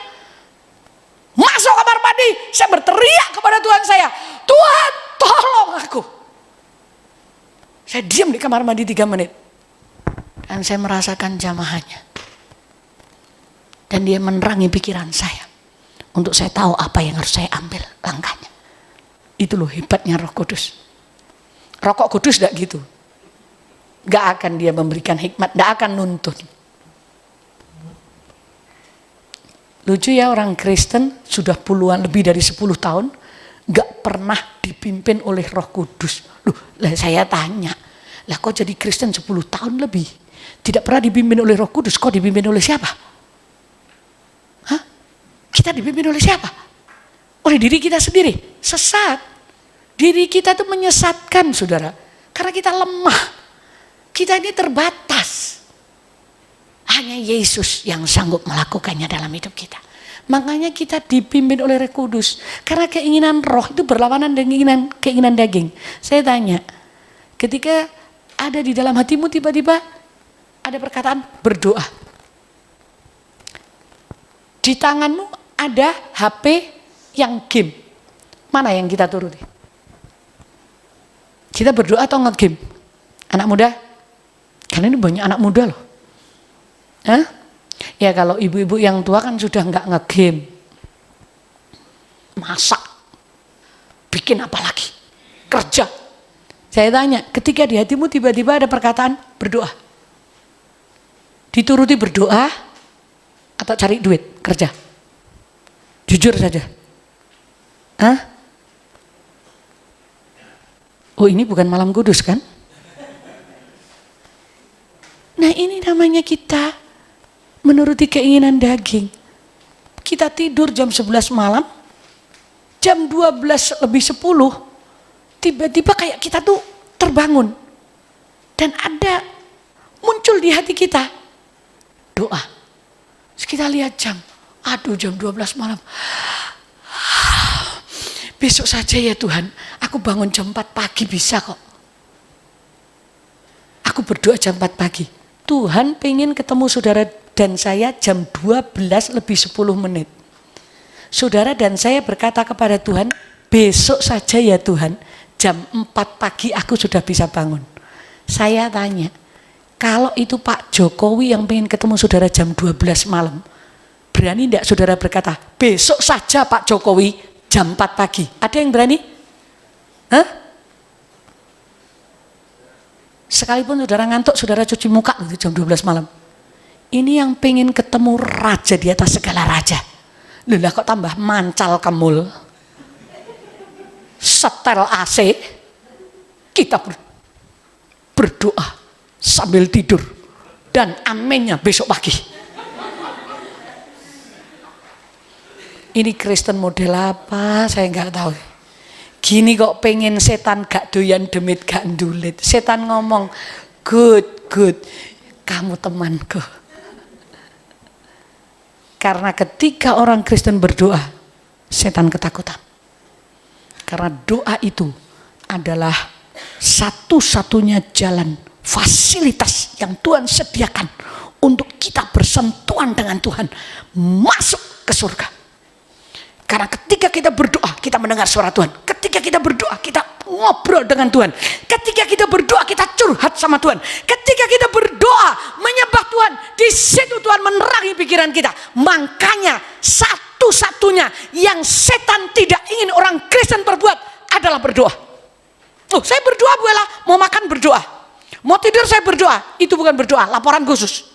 Masuk kamar mandi, saya berteriak kepada Tuhan saya, Tuhan tolong aku. Saya diam di kamar mandi 3 menit. Dan saya merasakan jamahannya. Dan dia menerangi pikiran saya. Untuk saya tahu apa yang harus saya ambil langkahnya. Itu loh hebatnya Roh Kudus. Roh Kudus tidak gitu. Gak akan dia memberikan hikmat, gak akan nuntun. Lucu ya orang Kristen sudah puluhan lebih dari 10 tahun gak pernah dipimpin oleh Roh Kudus. Loh, lah saya tanya, lah kok jadi Kristen 10 tahun lebih tidak pernah dipimpin oleh Roh Kudus, kok dipimpin oleh siapa? Hah? Kita dipimpin oleh siapa? Oleh diri kita sendiri. Sesat. Diri kita itu menyesatkan saudara, karena kita lemah, kita ini terbatas. Hanya Yesus yang sanggup melakukannya dalam hidup kita. Makanya kita dipimpin oleh Roh Kudus. Karena keinginan roh itu berlawanan dengan keinginan daging. Saya tanya, ketika ada di dalam hatimu tiba-tiba ada perkataan berdoa. Di tanganmu ada HP yang game. Mana yang kita turuti? Kita berdoa atau nge-game? Anak muda? Karena ini banyak anak muda loh. Hah? Ya kalau ibu-ibu yang tua kan sudah nggak nge-game, masak, bikin apa lagi, kerja. Saya tanya, ketika di hatimu tiba-tiba ada perkataan berdoa, dituruti berdoa atau cari duit kerja? Jujur saja. Hah? Oh ini bukan malam kudus kan? Nah ini namanya kita menuruti keinginan daging. Kita tidur jam 11 malam, jam 12 lebih 10, tiba-tiba kayak kita tuh terbangun. Dan ada muncul di hati kita doa. Terus kita lihat jam. Aduh, jam 12 malam. Besok saja ya Tuhan, aku bangun jam 4 pagi bisa kok. Aku berdoa jam 4 pagi. Tuhan pengen ketemu saudara dan saya jam 12 lebih 10 menit. Saudara dan saya berkata kepada Tuhan, besok saja ya Tuhan, jam 4 pagi aku sudah bisa bangun. Saya tanya, kalau itu Pak Jokowi yang pengen ketemu saudara jam 12 malam, berani tidak saudara berkata, besok saja Pak Jokowi jam 4 pagi? Ada yang berani? Hah? Sekalipun saudara ngantuk, saudara cuci muka jam 12 malam. Ini yang pengen ketemu raja di atas segala raja. Lah kok tambah mancal kemul, setel AC, kita berdoa sambil tidur dan aminnya besok pagi. Ini Kristen model apa? Saya nggak tahu. Gini kok pengen setan gak doyan demit gak ndulit. Setan ngomong, good, kamu temanku. Karena ketika orang Kristen berdoa, setan ketakutan. Karena doa itu adalah satu-satunya jalan, fasilitas yang Tuhan sediakan untuk kita bersentuhan dengan Tuhan, masuk ke surga. Karena ketika kita berdoa, kita mendengar suara Tuhan. Ketika kita berdoa, kita ngobrol dengan Tuhan. Ketika kita berdoa, kita curhat sama Tuhan. Ketika kita berdoa, menyembah Tuhan, di situ Tuhan menerangi pikiran kita. Makanya satu-satunya yang setan tidak ingin orang Kristen perbuat adalah berdoa. Oh, saya berdoa bukanlah mau makan berdoa, mau tidur saya berdoa. Itu bukan berdoa, laporan khusus.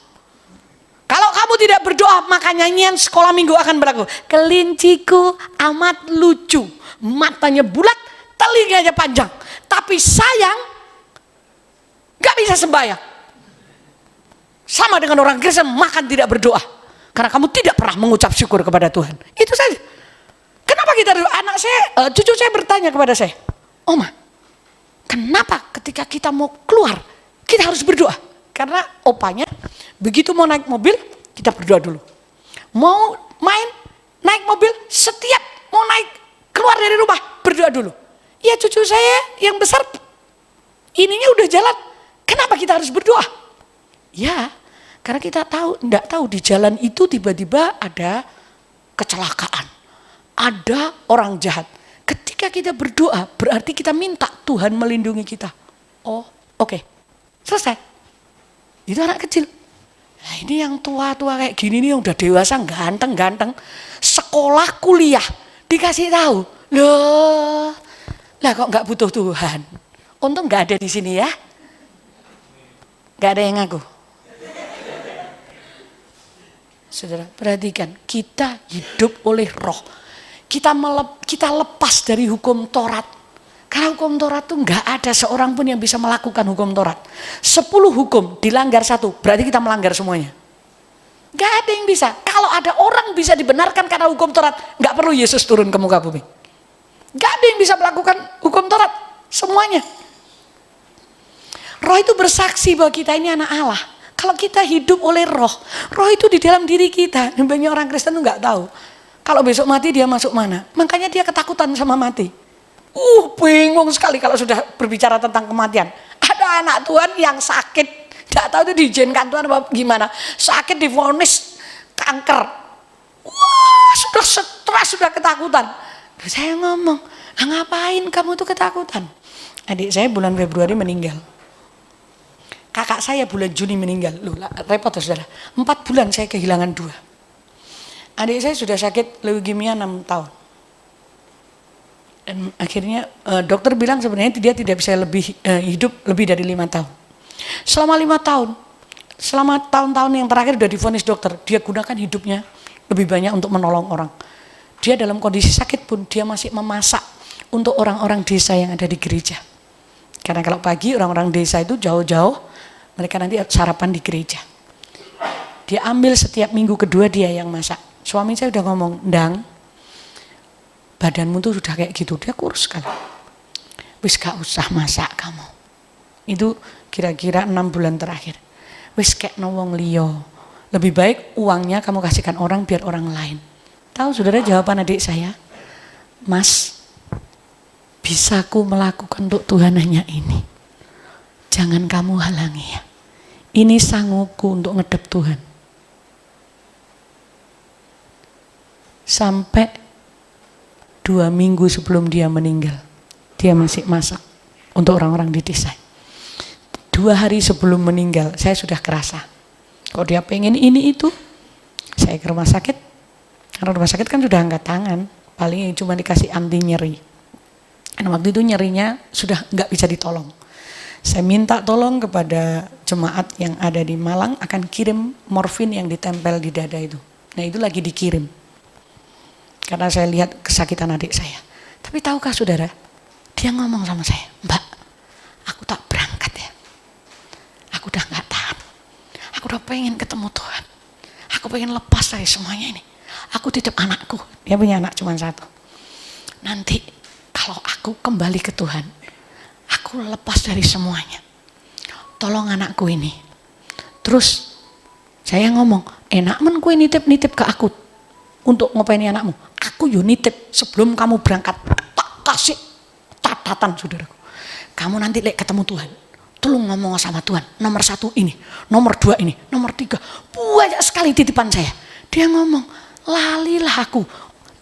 Kalau kamu tidak berdoa, maka nyanyian sekolah minggu akan berlaku. Kelinciku amat lucu, matanya bulat, telinganya panjang, tapi sayang gak bisa sembahyang. Sama dengan orang Kristen makan tidak berdoa, karena kamu tidak pernah mengucap syukur kepada Tuhan. Itu saja. Kenapa kita anak saya, cucu saya bertanya kepada saya, Oma, kenapa ketika kita mau keluar kita harus berdoa? Karena opanya begitu mau naik mobil kita berdoa dulu. Mau main naik mobil, setiap mau naik keluar dari rumah berdoa dulu. Ya cucu saya yang besar ininya udah jalan. Kenapa kita harus berdoa? Ya, karena kita enggak tahu di jalan itu tiba-tiba ada kecelakaan, ada orang jahat. Ketika kita berdoa berarti kita minta Tuhan melindungi kita. Oh, oke. Selesai. Itu anak kecil. Nah, ini yang tua-tua kayak gini nih yang udah dewasa ganteng-ganteng, sekolah kuliah dikasih tahu. Loh, lah kok nggak butuh Tuhan? Untung nggak ada di sini ya. Nggak ada yang ngaku. Saudara, perhatikan, kita hidup oleh Roh. Kita lepas dari hukum Taurat. Karena hukum Taurat itu nggak ada seorang pun yang bisa melakukan hukum Taurat. 10 hukum dilanggar 1, berarti kita melanggar semuanya. Nggak ada yang bisa. Kalau ada orang bisa dibenarkan karena hukum Taurat, nggak perlu Yesus turun ke muka bumi. Nggak ada yang bisa melakukan hukum Taurat, semuanya. Roh itu bersaksi bahwa kita ini anak Allah. Kalau kita hidup oleh Roh, Roh itu di dalam diri kita. Banyak orang Kristen itu nggak tahu. Kalau besok mati dia masuk mana? Makanya dia ketakutan sama mati. Bingung sekali kalau sudah berbicara tentang kematian. Ada anak Tuhan yang sakit, tidak tahu itu diizinkan Tuhan apa gimana. Sakit divonis kanker. Wah, sudah stres, sudah ketakutan. Saya ngomong, ngapain kamu tuh ketakutan? Adik saya bulan Februari meninggal. Kakak saya bulan Juni meninggal. Loh, repot ya saudara. 4 bulan saya kehilangan 2. Adik saya sudah sakit leukemia 6 tahun. Dan akhirnya dokter bilang sebenarnya dia tidak bisa hidup lebih dari 5 tahun. Selama 5 tahun, selama tahun-tahun yang terakhir sudah divonis dokter, dia gunakan hidupnya lebih banyak untuk menolong orang. Dia dalam kondisi sakit pun dia masih memasak untuk orang-orang desa yang ada di gereja. Karena kalau pagi orang-orang desa itu jauh-jauh, mereka nanti sarapan di gereja. Dia ambil setiap minggu kedua dia yang masak. Suami saya udah ngomong, Ndang, badanmu tuh sudah kayak gitu, dia kurus sekali. wis gak usah masak kamu. Itu kira-kira 6 bulan terakhir. Wis kekno wong liya. Lebih baik uangnya kamu kasihkan orang biar orang lain. Tahu saudara jawaban adik saya? Mas, bisaku melakukan untuk Tuhan hanya ini. Jangan kamu halangi ya. Ini sanggupku untuk ngedep Tuhan. Sampai 2 minggu sebelum dia meninggal, dia masih masak untuk orang-orang di desa. 2 hari sebelum meninggal, saya sudah kerasa. Kok dia pengen ini itu, saya ke rumah sakit. Karena rumah sakit kan sudah angkat tangan, paling cuma dikasih anti nyeri. Dan waktu itu nyerinya sudah nggak bisa ditolong. Saya minta tolong kepada jemaat yang ada di Malang akan kirim morfin yang ditempel di dada itu. Nah itu lagi dikirim. Karena saya lihat kesakitan adik saya. Tapi tahukah saudara, dia ngomong sama saya, Mbak, aku tak berangkat ya. Aku udah gak tahan. Aku udah pengen ketemu Tuhan. Aku pengen lepas dari semuanya ini. Aku titip anakku. Dia punya anak cuma 1. Nanti kalau aku kembali ke Tuhan, aku lepas dari semuanya. Tolong anakku ini. Terus saya ngomong, enak men kue nitip-nitip ke aku untuk ngopeni anakmu. Aku yo nitip sebelum kamu berangkat. Tak kasih catatan saudaraku. Kamu nanti lek ketemu Tuhan, tolong ngomong sama Tuhan. Nomor 1 ini, nomor 2 ini, nomor 3. Banyak sekali titipan saya. Dia ngomong, lalilah aku.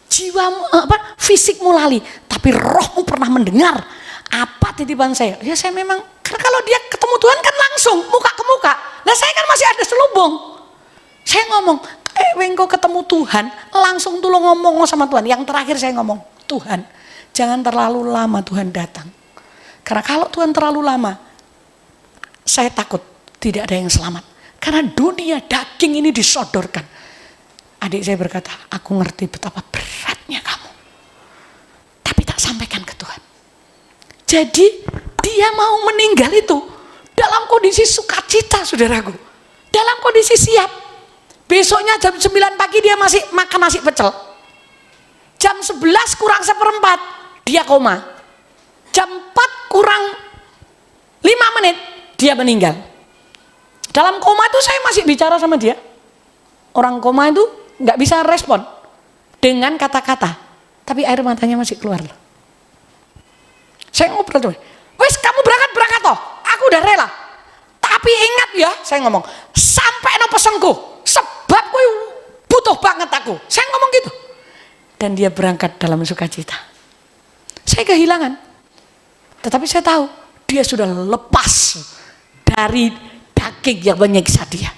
Jiwamu fisikmu lali, tapi rohmu pernah mendengar apa titipan saya. Ya saya memang, karena kalau dia ketemu Tuhan kan langsung muka ke muka. Nah saya kan masih ada selubung. Saya ngomong, wengko ketemu Tuhan, langsung dulu ngomong sama Tuhan. Yang terakhir saya ngomong, Tuhan, jangan terlalu lama Tuhan datang. Karena kalau Tuhan terlalu lama, saya takut tidak ada yang selamat. Karena dunia daging ini disodorkan. Adik saya berkata, aku ngerti betapa beratnya kamu. Tapi tak sampaikan ke Tuhan. Jadi dia mau meninggal itu dalam kondisi sukacita saudaraku. Dalam kondisi siap. Besoknya jam 9 pagi dia masih makan nasi pecel. Jam 11 kurang 1/4 dia koma. Jam 4 kurang 5 menit dia meninggal. Dalam koma itu saya masih bicara sama dia. Orang koma itu nggak bisa respon dengan kata-kata, tapi air matanya masih keluar loh. Saya ngobrol tuh, wes kamu berangkat toh, aku udah rela. Tapi ingat ya, saya ngomong, sampai no pesanku, sebab aku butuh banget aku. Saya ngomong gitu. Dan dia berangkat dalam sukacita. Saya kehilangan. Tetapi saya tahu, dia sudah lepas dari daging yang menyiksa dia.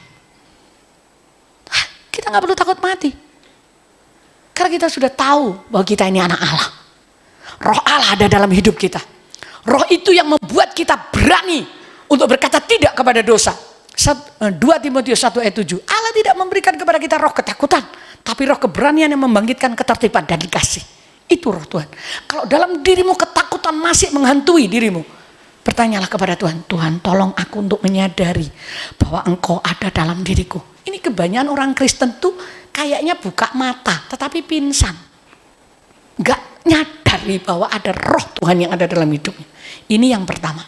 Kita nggak perlu takut mati. Karena kita sudah tahu bahwa kita ini anak Allah. Roh Allah ada dalam hidup kita. Roh itu yang membuat kita berani untuk berkata tidak kepada dosa. 2 Timotius 1 ayat 7. Allah tidak memberikan kepada kita roh ketakutan, tapi roh keberanian yang membangkitkan ketertiban dan kasih. Itu roh Tuhan. Kalau dalam dirimu ketakutan masih menghantui dirimu, bertanyalah kepada Tuhan. Tuhan, tolong aku untuk menyadari bahwa Engkau ada dalam diriku. Ini kebanyakan orang Kristen tuh kayaknya buka mata, tetapi pingsan. Gak nyadari bahwa ada roh Tuhan yang ada dalam hidupnya. Ini yang pertama.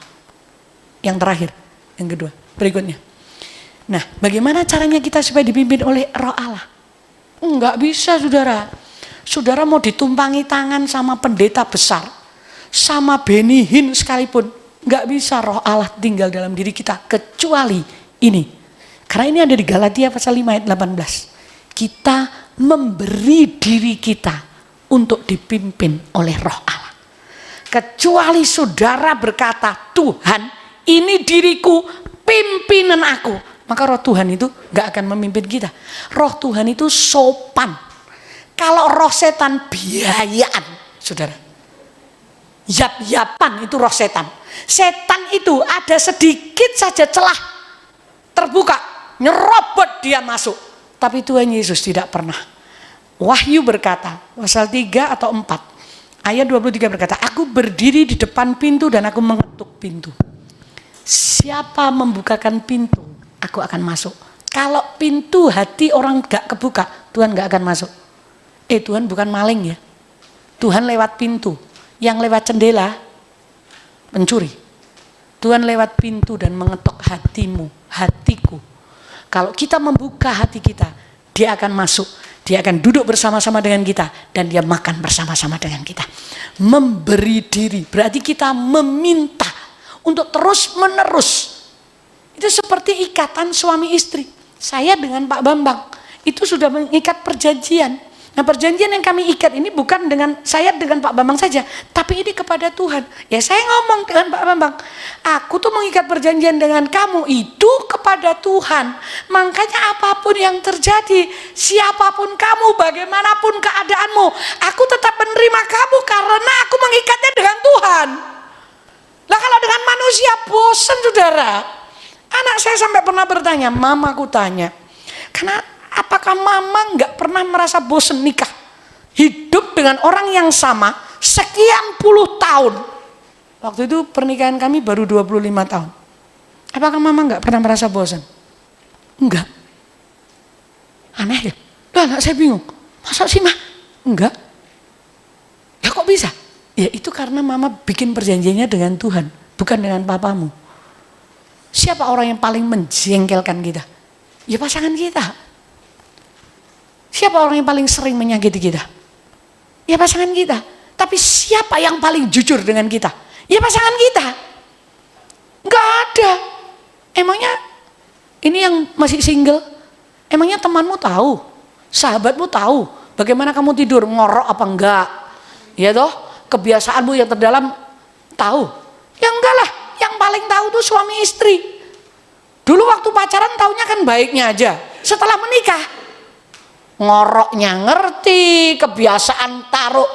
Yang terakhir, yang kedua, berikutnya. Nah, bagaimana caranya kita supaya dipimpin oleh roh Allah? Enggak bisa, saudara. Saudara mau ditumpangi tangan sama pendeta besar, sama Benny Hinn sekalipun, enggak bisa roh Allah tinggal dalam diri kita, kecuali ini. Karena ini ada di Galatia pasal 5 ayat 18. Kita memberi diri kita untuk dipimpin oleh roh Allah. Kecuali saudara berkata, Tuhan, ini diriku, pimpinan aku. Maka roh Tuhan itu gak akan memimpin kita. Roh Tuhan itu sopan. Kalau roh setan biayaan, saudara. Yap-yapan itu roh setan. Setan itu ada sedikit saja celah terbuka, nyerobot dia masuk. Tapi Tuhan Yesus tidak pernah. Wahyu berkata, pasal 3 atau 4, ayat 23 berkata, aku berdiri di depan pintu dan aku mengetuk pintu. Siapa membukakan pintu, aku akan masuk. Kalau pintu hati orang gak kebuka, Tuhan gak akan masuk. Tuhan bukan maling ya. Tuhan lewat pintu. Yang lewat jendela, pencuri. Tuhan lewat pintu dan mengetok hatimu, hatiku. Kalau kita membuka hati kita, dia akan masuk. Dia akan duduk bersama-sama dengan kita dan dia makan bersama-sama dengan kita. Memberi diri, berarti kita meminta untuk terus menerus. Itu seperti ikatan suami istri. Saya dengan Pak Bambang, itu sudah mengikat perjanjian. Nah, perjanjian yang kami ikat ini bukan dengan saya dengan Pak Bambang saja, tapi ini kepada Tuhan. Ya saya ngomong dengan Pak Bambang, aku tuh mengikat perjanjian dengan kamu itu kepada Tuhan. Makanya apapun yang terjadi, siapapun kamu, bagaimanapun keadaanmu, aku tetap menerima kamu karena aku mengikatnya dengan Tuhan. Lah kalau dengan manusia bosan saudara. Anak saya sampai pernah bertanya, mamaku tanya, apakah mama nggak pernah merasa bosan nikah? Hidup dengan orang yang sama sekian puluh tahun. Waktu itu pernikahan kami baru 25 tahun. Apakah mama nggak pernah merasa bosan? Enggak. Aneh ya? Loh, anak saya bingung. Masa sih mah? Enggak. Ya kok bisa? Ya itu karena mama bikin perjanjiannya dengan Tuhan, bukan dengan papamu. Siapa orang yang paling menjengkelkan kita? Ya pasangan kita. Siapa orang yang paling sering menyakiti kita? Ya pasangan kita. Tapi siapa yang paling jujur dengan kita? Ya pasangan kita. Enggak ada. Emangnya ini yang masih single, emangnya temanmu tahu? Sahabatmu tahu bagaimana kamu tidur, ngorok apa enggak? Ya toh, kebiasaanmu yang terdalam tahu? Ya enggak lah. Yang paling tahu tuh suami istri. Dulu waktu pacaran taunya kan baiknya aja. Setelah menikah, ngoroknya ngerti, kebiasaan taruh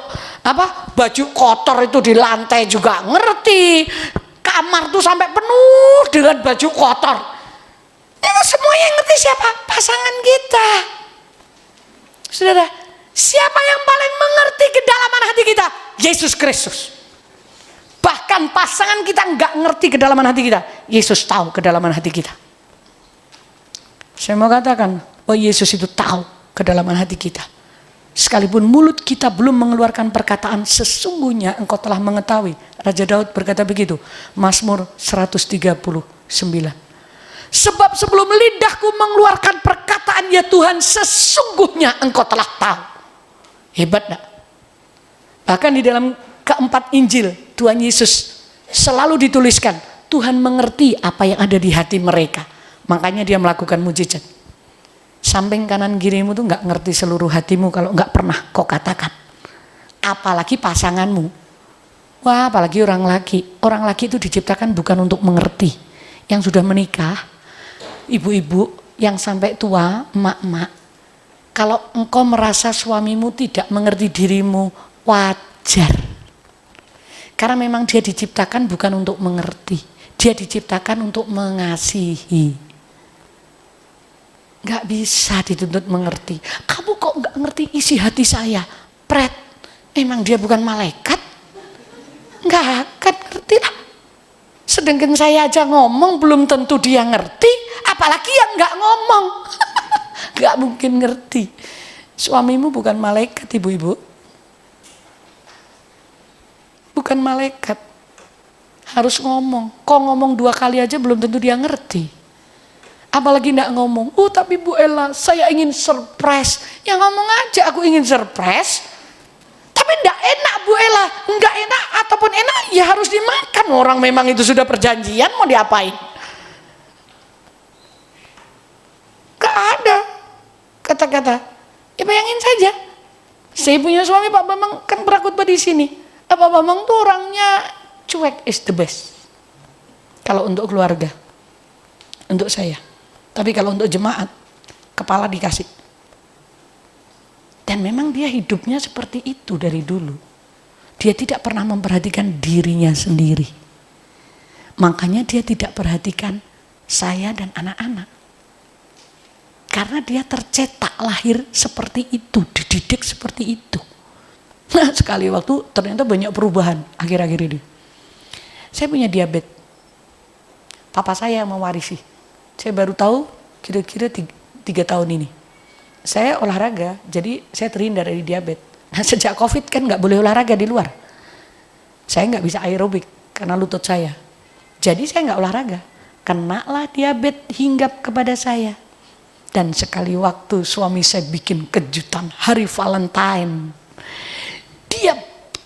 baju kotor itu di lantai juga ngerti, kamar tuh sampai penuh dengan baju kotor. Itu semuanya yang ngerti siapa? Pasangan kita. Saudara, siapa yang paling mengerti kedalaman hati kita? Yesus Kristus. Bahkan pasangan kita nggak ngerti kedalaman hati kita, Yesus tahu kedalaman hati kita. Saya mau katakan, oh Yesus itu tahu kedalaman hati kita. Sekalipun mulut kita belum mengeluarkan perkataan, sesungguhnya engkau telah mengetahui. Raja Daud berkata begitu, Mazmur 139. Sebab sebelum lidahku mengeluarkan perkataan, ya Tuhan, sesungguhnya engkau telah tahu. Hebat gak? Bahkan di dalam keempat Injil, Tuhan Yesus selalu dituliskan, Tuhan mengerti apa yang ada di hati mereka. Makanya dia melakukan mujizat. Samping kanan kirimu tuh gak ngerti seluruh hatimu kalau gak pernah kau katakan. Apalagi pasanganmu. Wah, apalagi orang laki. Orang laki itu diciptakan bukan untuk mengerti. Yang sudah menikah, ibu-ibu yang sampai tua, emak-emak, kalau engkau merasa suamimu tidak mengerti dirimu, wajar. Karena memang dia diciptakan bukan untuk mengerti. Dia diciptakan untuk mengasihi. Gak bisa dituntut mengerti. Kamu kok gak ngerti isi hati saya? Pret, emang dia bukan malaikat? Gak akan ngerti lah. Sedangkan saya aja ngomong belum tentu dia ngerti. Apalagi yang gak ngomong. Gak mungkin ngerti. Suamimu bukan malaikat, ibu-ibu. Bukan malaikat. Harus ngomong. Kok ngomong 2 kali aja belum tentu dia ngerti. Apalagi enggak ngomong. Tapi Bu Ella, saya ingin surprise. Ya ngomong aja, aku ingin surprise. Tapi enggak enak Bu Ella. Enggak enak ataupun enak, ya harus dimakan. Orang memang itu sudah perjanjian, mau diapain? Gak ada kata-kata. Ya bayangin saja. Saya punya suami Pak Bambang kan berkhotbah di sini. Pak Bambang tuh orangnya cuek is the best. Kalau untuk keluarga, untuk saya. Tapi kalau untuk jemaat, kepala dikasih. Dan memang dia hidupnya seperti itu dari dulu. Dia tidak pernah memperhatikan dirinya sendiri. Makanya dia tidak perhatikan saya dan anak-anak. Karena dia tercetak lahir seperti itu, dididik seperti itu. Nah, sekali waktu ternyata banyak perubahan akhir-akhir ini. Saya punya diabetes. Papa saya yang mewarisi. Saya baru tahu kira-kira 3 tahun ini. Saya olahraga, jadi saya terhindar dari diabetes. Nah, sejak COVID kan nggak boleh olahraga di luar. Saya nggak bisa aerobik. karena lutut saya. Jadi saya nggak olahraga. Kenalah diabetes hinggap kepada saya. Dan sekali waktu suami saya bikin kejutan hari Valentine. Dia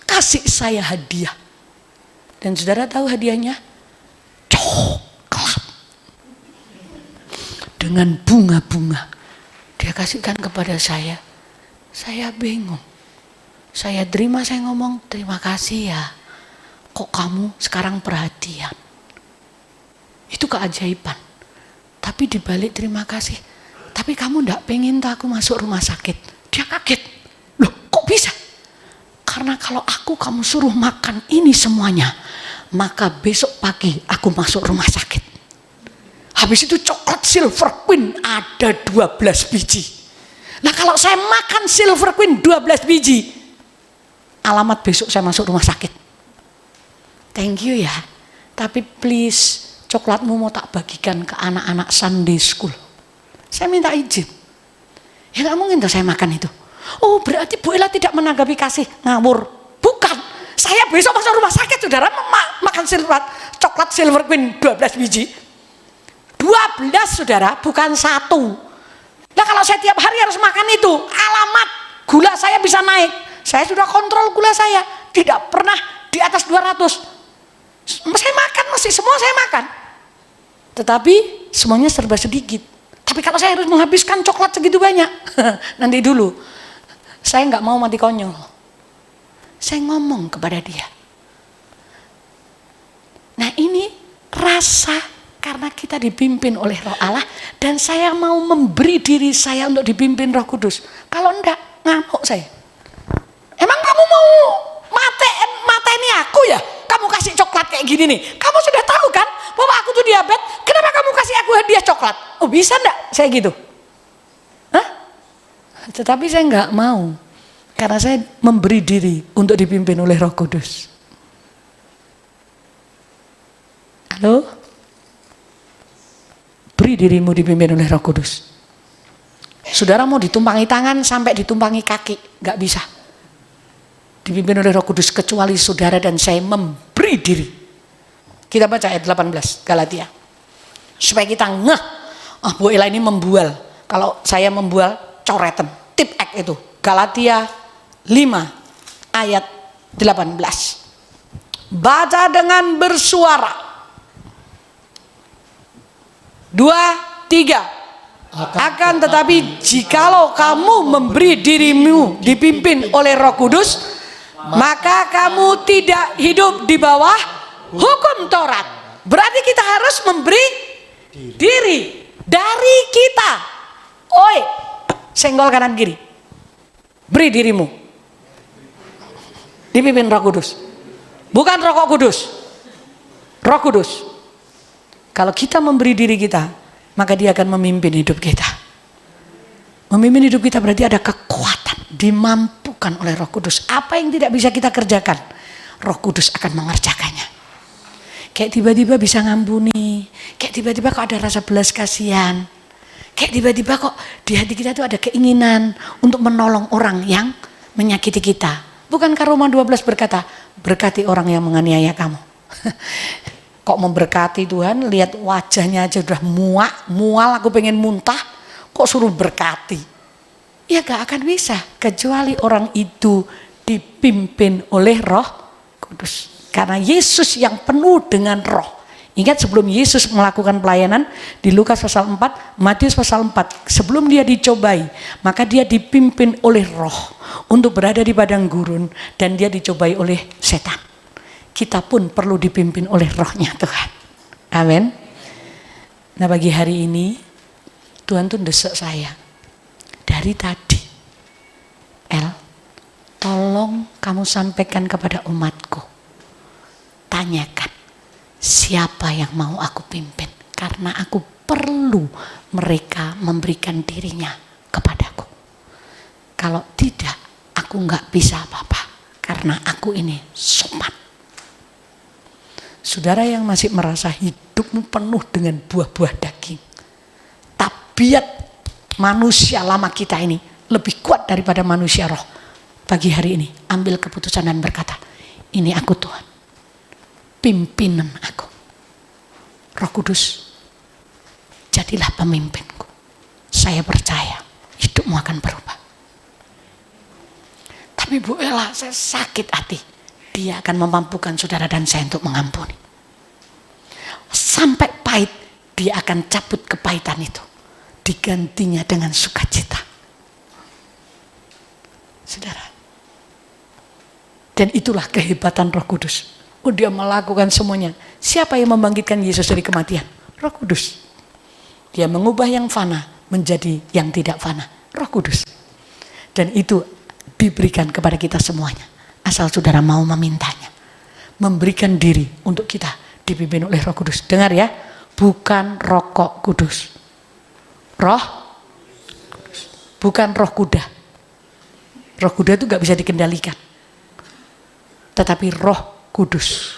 kasih saya hadiah. Dan saudara tahu hadiahnya? Coklat. Dengan bunga-bunga. Dia kasihkan kepada saya. Saya bingung. Saya terima, saya ngomong, terima kasih ya. Kok kamu sekarang perhatian? Itu keajaiban. Tapi dibalik terima kasih. Tapi kamu enggak pengen tuh aku masuk rumah sakit. Dia kaget. Loh kok bisa? Karena kalau kamu suruh makan ini semuanya, maka besok pagi aku masuk rumah sakit. Habis itu coklat Silver Queen ada 12 biji. Nah kalau saya makan Silver Queen 12 biji, alamat besok saya masuk rumah sakit. Thank you ya. Tapi please, coklatmu mau tak bagikan ke anak-anak Sunday School. Saya minta izin. Ya gak mungkin tuh saya makan itu. Oh berarti Bu Ella tidak menanggapi kasih. Ngawur. Bukan. Saya besok masuk rumah sakit saudara makan coklat Silver Queen 12 biji. 12 saudara, bukan 1. Nah kalau saya tiap hari harus makan itu, alamat gula saya bisa naik. Saya sudah kontrol gula saya. Tidak pernah di atas 200. Saya makan masih semua saya makan. Tetapi semuanya serba sedikit. Tapi kalau saya harus menghabiskan coklat segitu banyak, nanti dulu saya nggak mau mati konyol. Saya ngomong kepada dia. Nah ini rasa karena kita dipimpin oleh Roh Allah dan saya mau memberi diri saya untuk dipimpin Roh Kudus. Kalau enggak, ngamuk saya. Emang kamu mau mateni aku ya? Kamu kasih coklat kayak gini nih. Kamu sudah tahu kan bahwa aku tuh diabetes. Kenapa kamu kasih aku hadiah coklat? Oh bisa enggak? Saya gitu. Hah? Tetapi saya enggak mau. Karena saya memberi diri untuk dipimpin oleh Roh Kudus. Halo? Beri dirimu dipimpin oleh Roh Kudus. Saudara mau ditumpangi tangan sampai ditumpangi kaki. Enggak bisa. Dipimpin oleh Roh Kudus kecuali saudara dan saya memberi diri. Kita baca ayat 18 Galatia. Supaya kita ngeh, Bu Ella ini membual. Kalau saya membual, coretan. Tip X itu. Galatia 5 ayat 18. Baca dengan bersuara. 2, 3. Akan tetapi jikalau kamu memberi dirimu dipimpin oleh Roh Kudus, maka kamu tidak hidup di bawah hukum Taurat. Berarti kita harus memberi diri dari kita. Oi, senggol kanan kiri. Beri dirimu dipimpin Roh Kudus. Bukan Roh Kudus. Roh Kudus. Kalau kita memberi diri kita, maka dia akan memimpin hidup kita. Memimpin hidup kita berarti ada kekuatan, dimampukan oleh Roh Kudus. Apa yang tidak bisa kita kerjakan, Roh Kudus akan mengerjakannya. Kayak tiba-tiba bisa ngampuni, kayak tiba-tiba kok ada rasa belas kasihan, kayak tiba-tiba kok di hati kita tuh ada keinginan untuk menolong orang yang menyakiti kita. Bukankah Roma 12 berkata, berkati orang yang menganiaya kamu. Kok memberkati Tuhan, lihat wajahnya aja udah mual, aku pengen muntah, kok suruh berkati. Ya gak akan bisa, kecuali orang itu dipimpin oleh Roh Kudus. Karena Yesus yang penuh dengan roh. Ingat sebelum Yesus melakukan pelayanan di Lukas pasal 4, Matius pasal 4. Sebelum dia dicobai, maka dia dipimpin oleh roh untuk berada di padang gurun. Dan dia dicobai oleh setan. Kita pun perlu dipimpin oleh rohnya Tuhan. Amin. Nah pagi hari ini Tuhan tuh desek saya dari tadi. Tolong kamu sampaikan kepada umatku. Tanyakan siapa yang mau aku pimpin. Karena aku perlu mereka memberikan dirinya kepadaku. Kalau tidak aku gak bisa apa-apa. Karena aku ini sopan. Saudara yang masih merasa hidupmu penuh dengan buah-buah daging. Tabiat manusia lama kita ini lebih kuat daripada manusia roh. Pagi hari ini ambil keputusan dan berkata, ini aku Tuhan. pimpinan aku. Roh Kudus, jadilah pemimpinku. Saya percaya hidupmu akan berubah. Tapi Bu Ella, saya sakit hati. Dia akan memampukan saudara dan saya untuk mengampuni. Sampai pahit, dia akan cabut kepahitan itu. Digantinya dengan sukacita. Saudara. Dan itulah kehebatan Roh Kudus. Oh, dia melakukan semuanya. Siapa yang membangkitkan Yesus dari kematian? Roh Kudus. Dia mengubah yang fana menjadi yang tidak fana. Roh Kudus. Dan itu diberikan kepada kita semuanya. Asal saudara mau memintanya. Memberikan diri untuk kita dipimpin oleh Roh Kudus. Dengar ya, bukan rokok kudus. Roh Kudus. Bukan roh kuda. Roh kuda itu gak bisa dikendalikan. Tetapi Roh Kudus.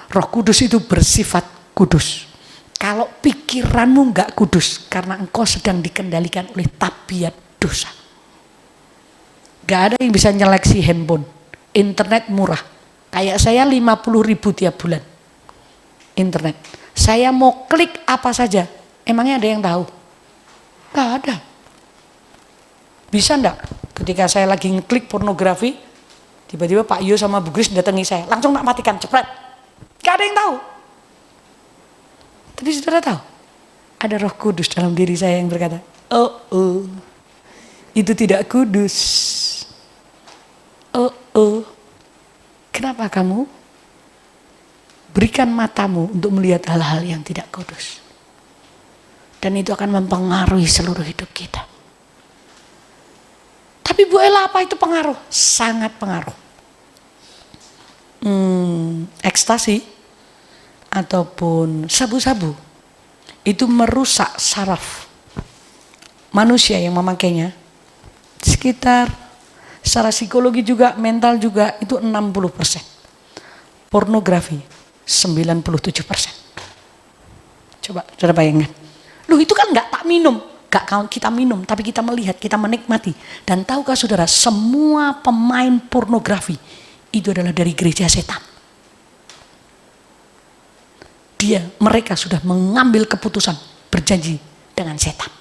Roh Kudus itu bersifat kudus. Kalau pikiranmu gak kudus karena engkau sedang dikendalikan oleh tabiat dosa. Gak ada yang bisa nyeleksi handphone. Internet murah. Kayak saya 50.000 tiap bulan. Internet. Saya mau klik apa saja. Emangnya ada yang tahu? Gak ada. Bisa enggak? Ketika saya lagi ngeklik pornografi, tiba-tiba Pak Yo sama Bu Gris datangi saya. Langsung tak matikan, cepet. Gak ada yang tahu. Tapi saudara tahu? Ada Roh Kudus dalam diri saya yang berkata, oh, itu tidak kudus. Oh, kenapa kamu berikan matamu untuk melihat hal-hal yang tidak kudus? Dan itu akan mempengaruhi seluruh hidup kita. Tapi Bu Ella, apa itu pengaruh? Sangat pengaruh. Ekstasi ataupun sabu-sabu itu merusak saraf manusia yang memakainya. Sekitar secara psikologi juga, mental juga itu 60%. Pornografi 97%. Coba saudara bayangkan. Loh, itu kan gak tak minum. Gak kita minum, tapi kita melihat, kita menikmati. Dan tahukah saudara, semua pemain pornografi itu adalah dari gereja setan. Mereka sudah mengambil keputusan berjanji dengan setan.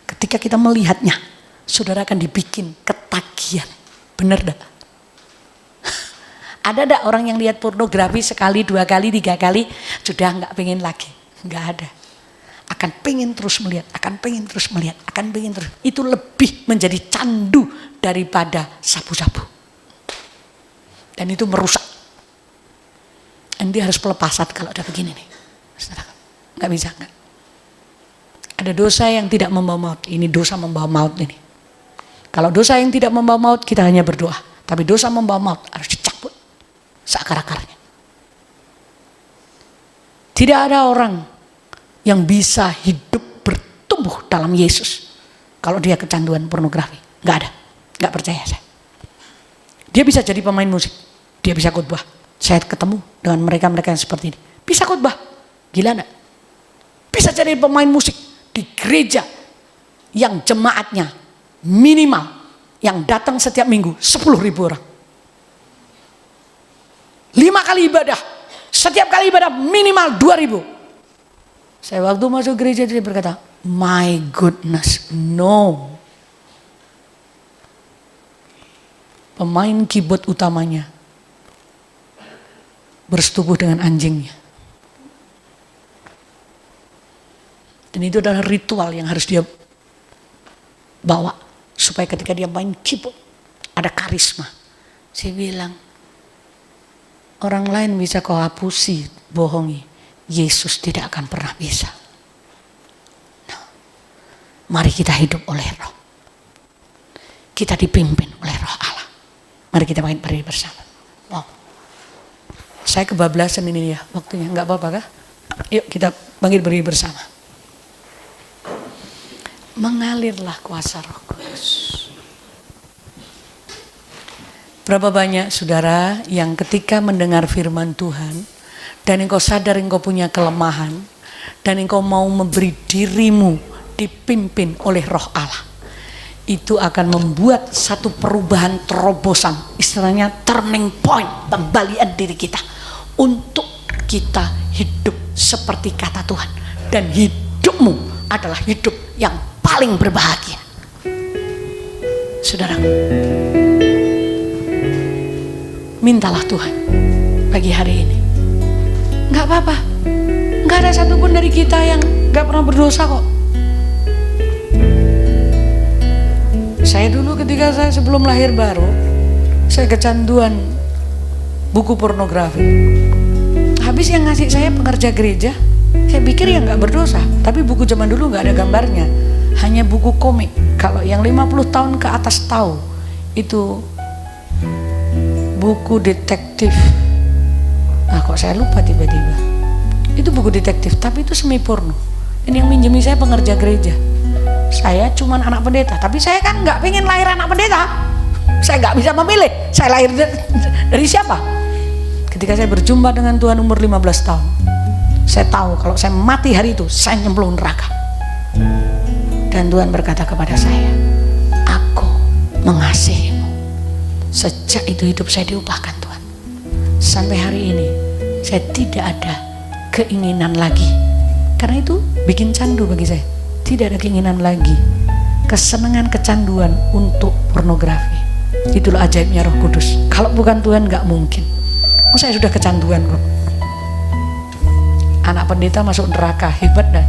Ketika kita melihatnya, saudara akan dibikin ketagihan. Benar dah? Ada dah orang yang lihat pornografi sekali, 2 kali, 3 kali, sudah nggak pengen lagi? Nggak ada. Akan pengen terus melihat, akan pengen terus melihat, akan pengen terus. Itu lebih menjadi candu daripada sabu-sabu. Dan itu merusak. Dan dia harus pelepasan kalau ada begini nih. Nggak bisa, nggak. Ada dosa yang tidak membawa maut. Ini dosa membawa maut ini. Kalau dosa yang tidak membawa maut, kita hanya berdoa. Tapi dosa membawa maut harus dicabut seakar-akarnya. Tidak ada orang yang bisa hidup bertumbuh dalam Yesus kalau dia kecanduan pornografi. Nggak ada. Nggak percaya saya. Dia bisa jadi pemain musik. Dia bisa khotbah. Saya ketemu dengan mereka-mereka yang seperti ini. Bisa khotbah. Gila enggak? Bisa jadi pemain musik di gereja yang jemaatnya minimal yang datang setiap minggu 10.000 orang. 5 kali ibadah. Setiap kali ibadah minimal 2.000. Saya waktu masuk gereja dia berkata, my goodness, no. Pemain keyboard utamanya bersetubuh dengan anjingnya. Dan itu adalah ritual yang harus dia bawa. Supaya ketika dia main keyboard, ada karisma. Saya bilang, orang lain bisa kau hapusi, bohongi. Yesus tidak akan pernah bisa. Nah, mari kita hidup oleh Roh. Kita dipimpin oleh Roh Allah. Mari kita berdiri bersama. Wow. Saya kebablasan ini ya waktunya. Enggak apa-apa kah? Yuk kita berdiri bersama. Mengalirlah kuasa Roh Kudus. Berapa banyak saudara yang ketika mendengar firman Tuhan dan engkau sadar engkau punya kelemahan dan engkau mau memberi dirimu dipimpin oleh Roh Allah, itu akan membuat satu perubahan terobosan, istilahnya turning point, pembalian diri kita untuk kita hidup seperti kata Tuhan. Dan hidupmu adalah hidup yang paling berbahagia. Saudaraku, mintalah Tuhan pagi hari ini. Gak apa-apa, gak ada satupun dari kita yang gak pernah berdosa kok. Saya dulu ketika saya sebelum lahir baru, saya kecanduan buku pornografi. Habis yang ngasih saya pengerja gereja, saya pikir ya gak berdosa. Tapi buku zaman dulu gak ada gambarnya, hanya buku komik. Kalau yang 50 tahun ke atas tahu, itu buku detektif. Kok saya lupa tiba-tiba. Itu buku detektif, tapi itu semi porno. Ini yang minjemi saya pengerja gereja. Saya cuman anak pendeta, tapi saya kan nggak pengen lahir anak pendeta. Saya nggak bisa memilih, saya lahir dari siapa. Ketika saya berjumpa dengan Tuhan umur 15 tahun, saya tahu kalau saya mati hari itu, saya nyemplung neraka. Dan Tuhan berkata kepada saya, aku mengasihimu. Sejak itu hidup saya diubahkan Tuhan. Sampai hari ini saya tidak ada keinginan lagi. Karena itu bikin candu bagi saya. Tidak ada keinginan lagi, kesenangan, kecanduan untuk pornografi. Itulah ajaibnya Roh Kudus. Kalau bukan Tuhan gak mungkin. Saya sudah kecanduan kok. Anak pendeta masuk neraka, hebat dan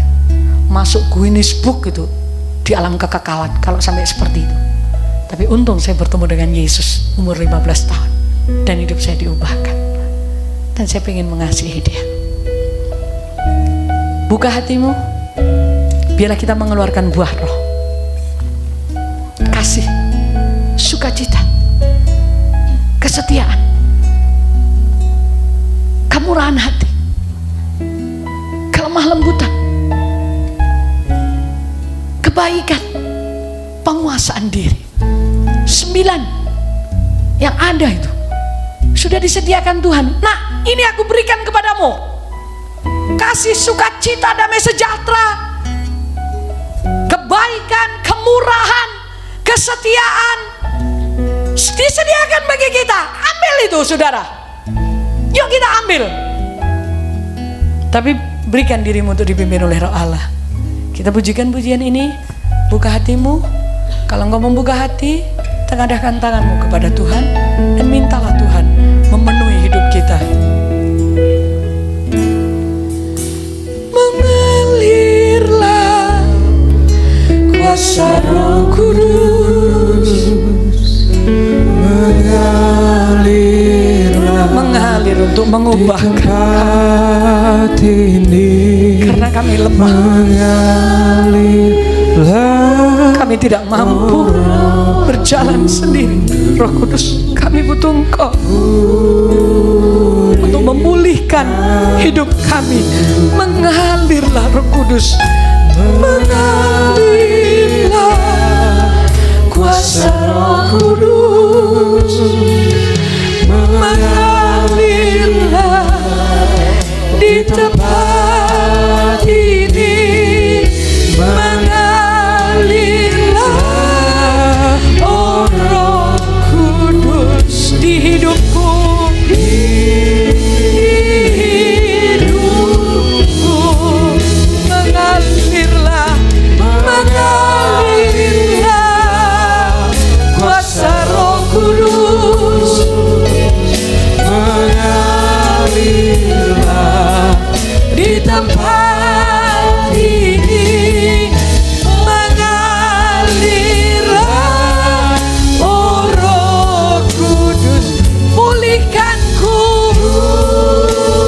masuk Guinness Book itu di alam kekekalan kalau sampai seperti itu. Tapi untung saya bertemu dengan Yesus umur 15 tahun dan hidup saya diubahkan. Dan saya ingin mengasihi Dia. Buka hatimu, biarlah kita mengeluarkan buah roh. Kasih, sukacita, kesetiaan, kemurahan hati, kelemah lembutan, kebaikan, penguasaan diri. 9 yang ada itu sudah disediakan Tuhan. Nah, ini aku berikan kepadamu. Kasih, sukacita, damai sejahtera, kebaikan, kemurahan, kesetiaan disediakan bagi kita. Ambil itu saudara, yuk kita ambil. Tapi berikan dirimu untuk dipimpin oleh Roh Allah. Kita pujikan pujian ini. Buka hatimu. Kalau engkau membuka hati, tengadahkan tanganmu kepada Tuhan dan mintalah Tuhan memenuhi hidup kita. Mengalirlah kuasa Roh Kudus, mengalir untuk mengubahkan ini. Karena kami lemah, kami tidak mampu berjalan sendiri. Roh Kudus, kami butuh Engkau untuk memulihkan hidup kami. Mengalirlah Roh Kudus, mengalirlah kuasa Roh Kudus, mengalirlah di tempat ini. Mengalirlah, oh Roh Kudus, di hidupku, mengalirlah, mengalirlah kuasa Roh Kudus, mengalirlah di tempat ini. Mengalirlah, oh Roh Kudus, pulihkanku,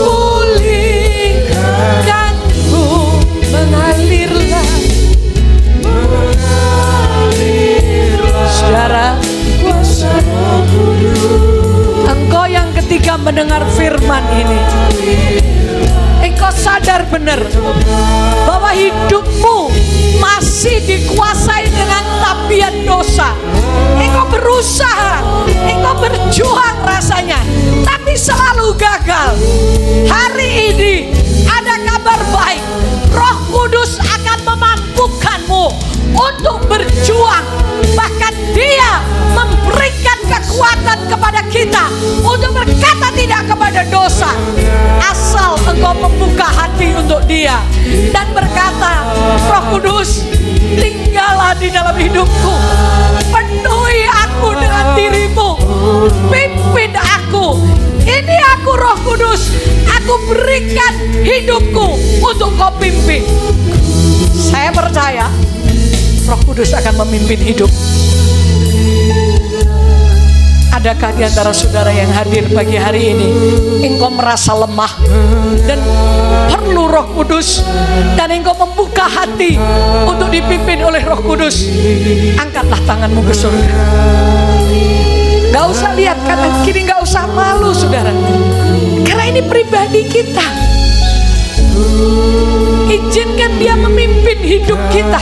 pulihkanku. Mengalirlah, mengalirlah. Saudara, kuasa Roh Kudus. Engkau yang ketika mendengar firman ini, engkau sadar benar bahwa hidupmu masih dikuasai dengan tabiat dosa. Engkau berusaha, engkau berjuang rasanya, tapi selalu gagal. Hari ini ada kabar baik. Roh Kudus akan memampukanmu untuk berjuang. Bahkan Dia memberikan kekuatan kepada kita untuk berkata tidak kepada dosa. Asal dia dan berkata, Roh Kudus, tinggallah di dalam hidupku, penuhi aku dengan dirimu, pimpin aku. Ini aku Roh Kudus, aku berikan hidupku untuk kau pimpin. Saya percaya Roh Kudus akan memimpin hidup. Adakah di antara saudara yang hadir pagi hari ini, engkau merasa lemah dan perlu Roh Kudus, dan engkau membuka hati untuk dipimpin oleh Roh Kudus? Angkatlah tanganmu ke surga. Gak usah lihat kanan kiri, gak usah malu saudara, karena ini pribadi kita. Izinkan dia memimpin hidup kita.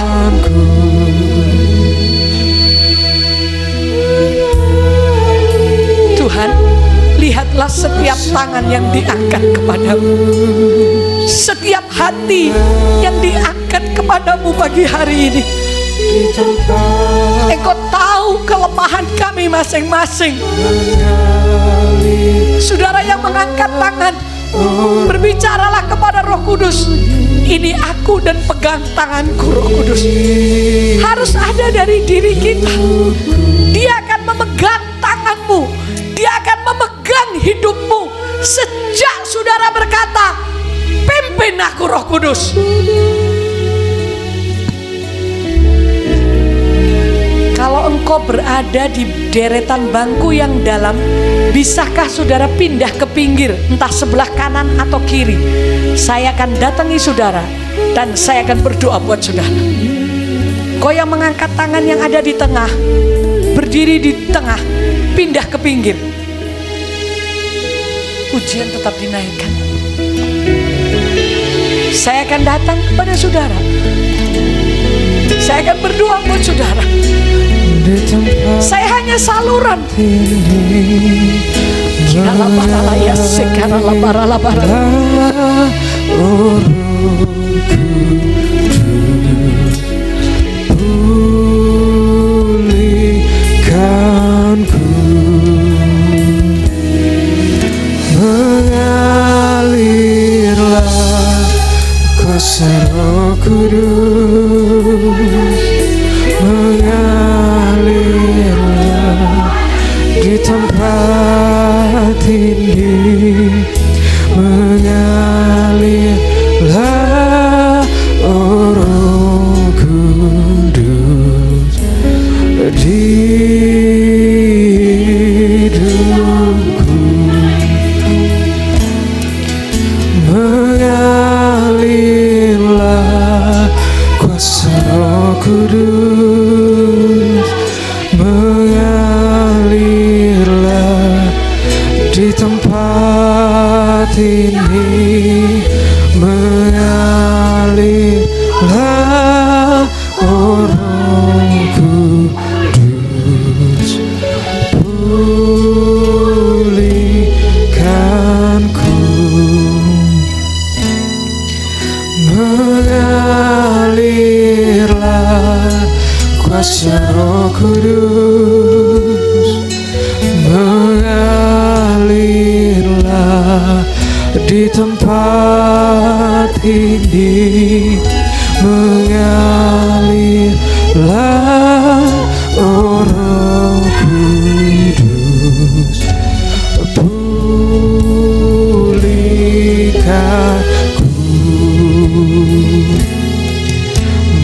Tuhan, lihatlah setiap tangan yang diangkat kepadamu, setiap hati yang diangkat kepadamu pagi hari ini. Engkau tahu kelemahan kami masing-masing. Saudara yang mengangkat tangan, berbicaralah kepada Roh Kudus. Ini aku dan pegang tanganku, Roh Kudus. Harus ada dari diri kita. Dia akan memegang tanganmu, dia akan memegang hidupmu. Sejak saudara berkata, pimpin aku Roh Kudus. Kalau engkau berada di deretan bangku yang dalam, bisakah saudara pindah ke pinggir, entah sebelah kanan atau kiri? Saya akan datangi saudara dan saya akan berdoa buat saudara. Kau yang mengangkat tangan yang ada di tengah, berdiri di tengah, pindah ke pinggir. Pujian tetap dinaikkan. Saya akan datang kepada saudara. Saya akan berdoa buat saudara. Saya hanya saluran. Pulihkanku, mengalirlah kuasa Roh Kudus, mengalirlah di tempat ini, mengalirlah Roh Kudus di hidupku, mengalirlah kuasa Roh Kudus, mengalirlah di tempat ini, mengalirlah Roh Kudus, pulihkanku, mengalirlah kuasa Roh Kudus, mengalirlah di tempat ini, mengalirlah Roh Kudus, pulihkanku,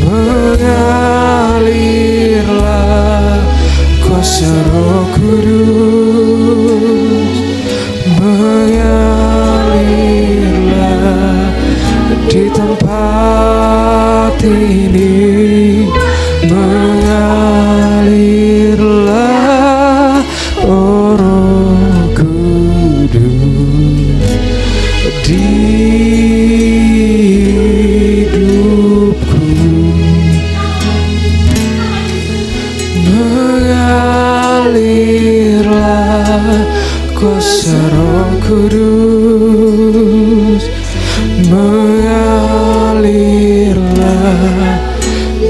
mengalirlah kuasa Roh Kudus, mengalirlah di tempat ini, mengalirlah Roh Kudus di hidupku, mengalirlah kuasa Roh Kudus, mengalirlah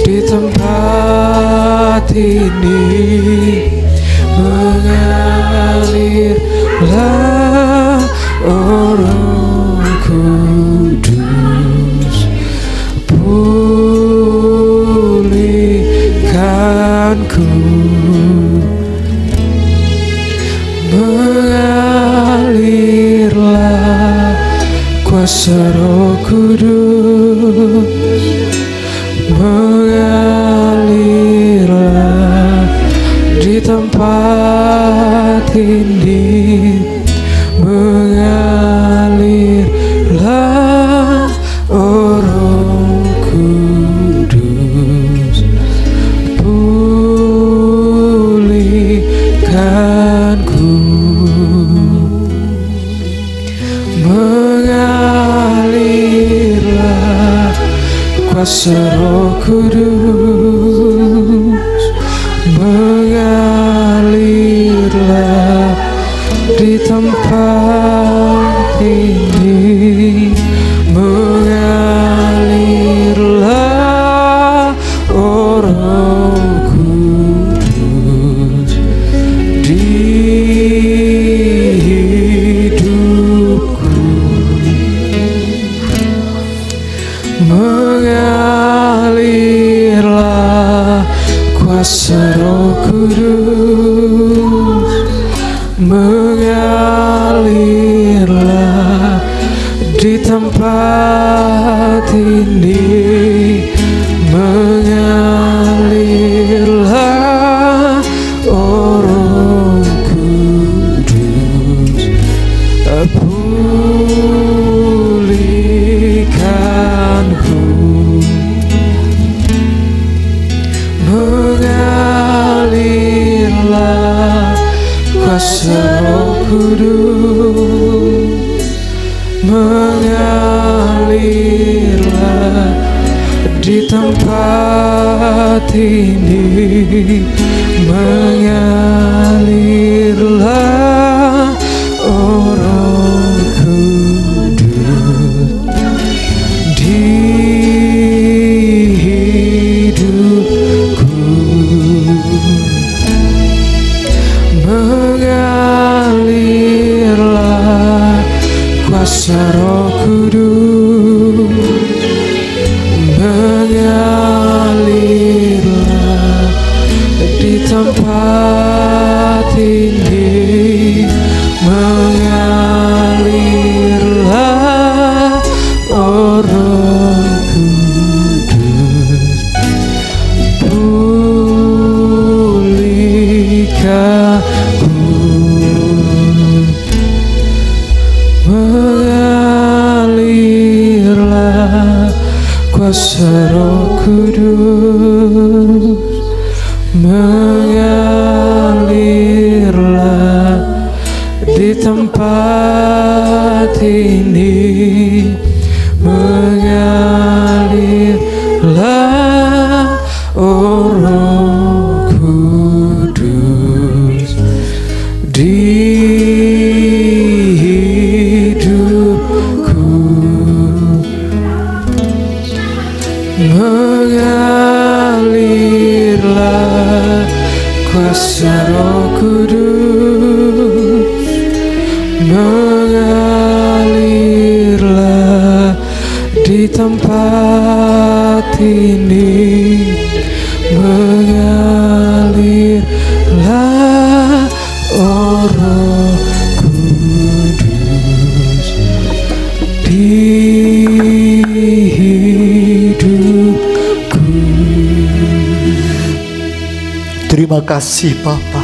di tempat ini, mengalirlah Roh Kudus kuasa Roh Kudus mengalirlah di tempat ini, mengalirlah Roh Kudus, pulihkanku, mengalirlah kuasa Roh Kudus, mengalirlah di tempat ini, mengalirlah Roh Kudus di hidupku, mengalirlah kuasa Roh Kudus, mengalirlah di tempat ini, mengalirlah Roh Kudus, pulihkanku, mengalirlah kuasa Roh Kudus, mengalirlah di tempat ini, mengalirlah Roh Kudus di hidupku, mengalirlah kuasa Roh Kudus, mengalirlah di tempat ini, mengalirlah Roh Kudus, pulihkanku, mengalirlah kuasa Roh Kudus, mengalirlah di tempat ini, mengalirlah Roh Kudus di hidupku, mengalirlah kuasa Roh Kudus, mengalirlah di tempat ini, mengalirlah Roh Kudus di hidupku. Terima kasih Bapa,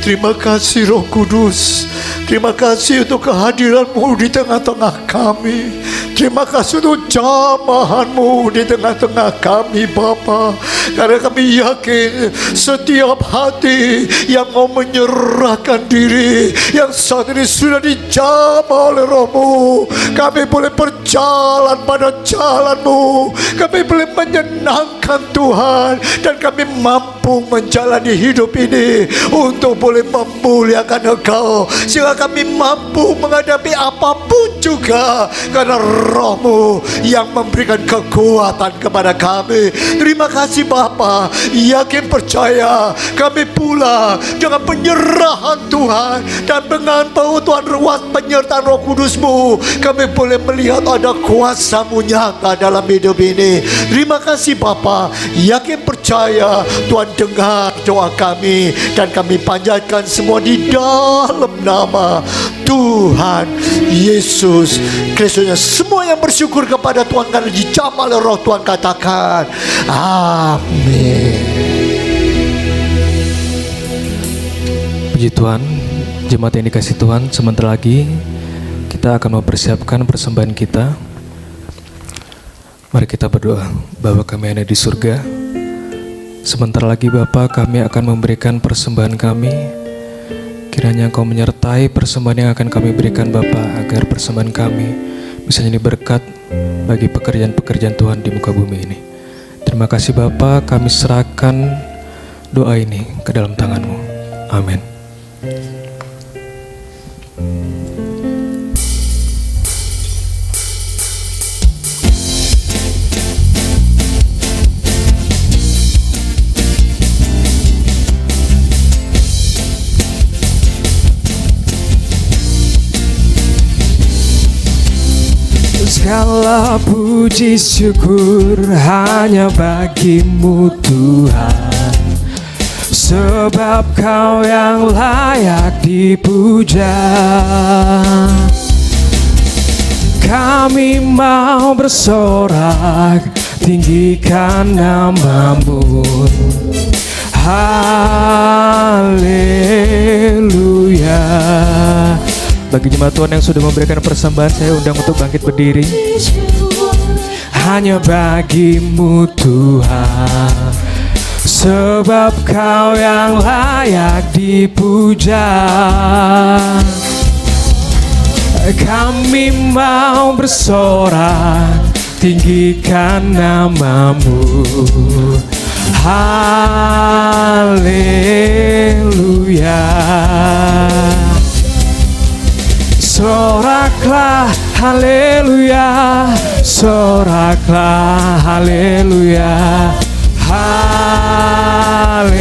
terima kasih Roh Kudus, terima kasih untuk kehadiran-Mu di tengah-tengah kami. Terima kasih untuk jamahan-Mu di tengah-tengah kami Bapa. Karena kami yakin setiap hati yang mau menyerahkan diri, yang saat ini sudah dijamah oleh Roh-Mu, kami boleh berjalan pada jalan-Mu, kami boleh menyenangkan Tuhan, dan kami mampu menjalani hidup ini untuk boleh memuliakan Engkau, sehingga kami mampu menghadapi apapun juga karena Roh-Mu yang memberikan kekuatan kepada kami. Terima kasih Bapa, yakin percaya kami pula dengan penyerahan Tuhan dan dengan Tuhan ruas penyertaan Roh Kudus-Mu, kami boleh melihat ada kuasa-Mu nyata dalam hidup ini. Terima kasih Bapa, yakin percaya Tuhan dengar doa kami, dan kami panjatkan semua di dalam nama Tuhan Yesus Kristus. Semua yang bersyukur kepada Tuhan karena dijamah oleh Roh Tuhan katakan amin. Puji Tuhan, jemaat yang dikasih Tuhan, sebentar lagi kita akan mempersiapkan persembahan kita. Mari kita berdoa. Bapa kami yang ada di surga, sebentar lagi Bapa kami akan memberikan persembahan kami. Kiranya Engkau menyertai persembahan yang akan kami berikan Bapa, agar persembahan kami bisa jadi berkat bagi pekerjaan-pekerjaan Tuhan di muka bumi ini. Terima kasih Bapa, kami serahkan doa ini ke dalam tangan-Mu. Amin. Segala puji syukur hanya bagimu Tuhan, sebab Kau yang layak dipuja. Kami mau bersorak, tinggikan nama-Mu. Haleluya. Bagi jemaat Tuhan yang sudah memberikan persembahan, saya undang untuk bangkit berdiri. Hanya bagimu Tuhan, sebab Kau yang layak dipuja. Kami mau bersorak, tinggikan nama-Mu. Haleluya. Soraklah haleluya, soraklah haleluya, haleluya.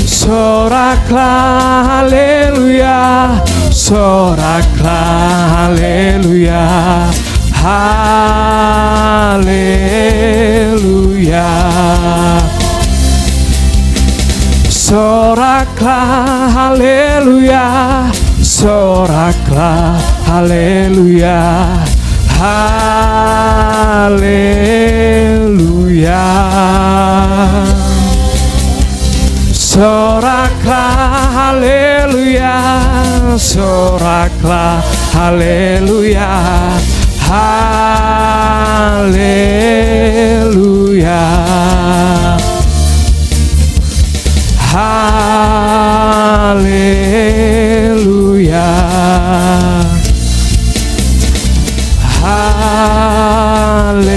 Soraklah haleluya, soraklah haleluya, haleluya. Soraklah haleluya, soraklah haleluya, haleluya. Soraklah haleluya, soraklah haleluya, haleluya. Haleluya, haleluya.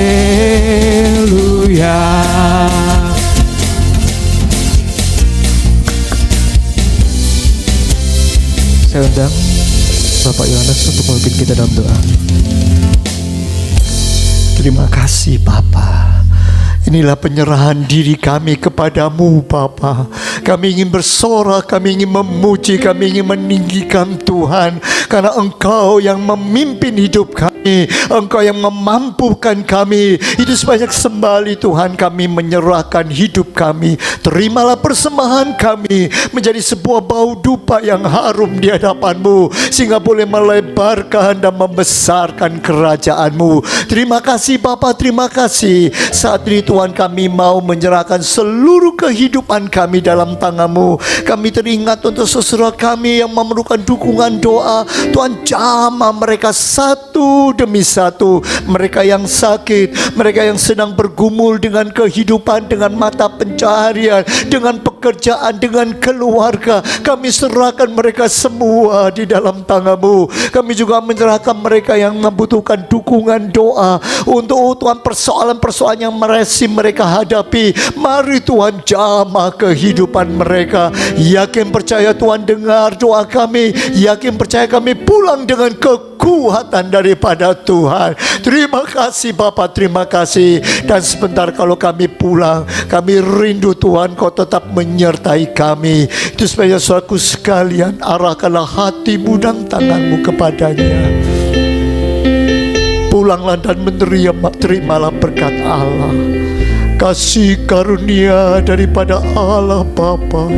Saya undang Bapak Yohanes untuk memimpin kita dalam doa. Terima kasih Bapa. Inilah penyerahan diri kami kepadamu Bapa. Kami ingin bersorak, kami ingin memuji, kami ingin meninggikan Tuhan. Karena Engkau yang memimpin hidup kami, Engkau yang memampukan kami. Itu sebanyak sembali Tuhan kami menyerahkan hidup kami. Terimalah persembahan kami menjadi sebuah bau dupa yang harum di hadapan-Mu, sehingga boleh melebarkan dan membesarkan kerajaan-Mu. Terima kasih Bapa, terima kasih. Saat ini Tuhan kami mau menyerahkan seluruh kehidupan kami dalam tangan-Mu. Kami teringat untuk saudara kami yang memerlukan dukungan doa. Tuhan jamah mereka satu demi satu. Mereka yang sakit, mereka yang sedang bergumul dengan kehidupan, dengan mata pencaharian, dengan pekerjaan, dengan keluarga. Kami serahkan mereka semua di dalam tangan-Mu. Kami juga menyerahkan mereka yang membutuhkan dukungan doa untuk Tuhan persoalan-persoalan yang mereka hadapi. Mari Tuhan jamah kehidupan mereka. Yakin percaya Tuhan dengar doa kami. Yakin percaya kami pulang dengan kekuatan daripada Tuhan. Terima kasih Bapa, terima kasih. Dan sebentar kalau kami pulang, kami rindu Tuhan Kau tetap menyertai kami. Itu sebabnya saudaraku sekalian, arahkanlah hatimu dan tanganmu kepadanya. Pulanglah dan terimalah berkat Allah. kasih karunia daripada Allah Bapa,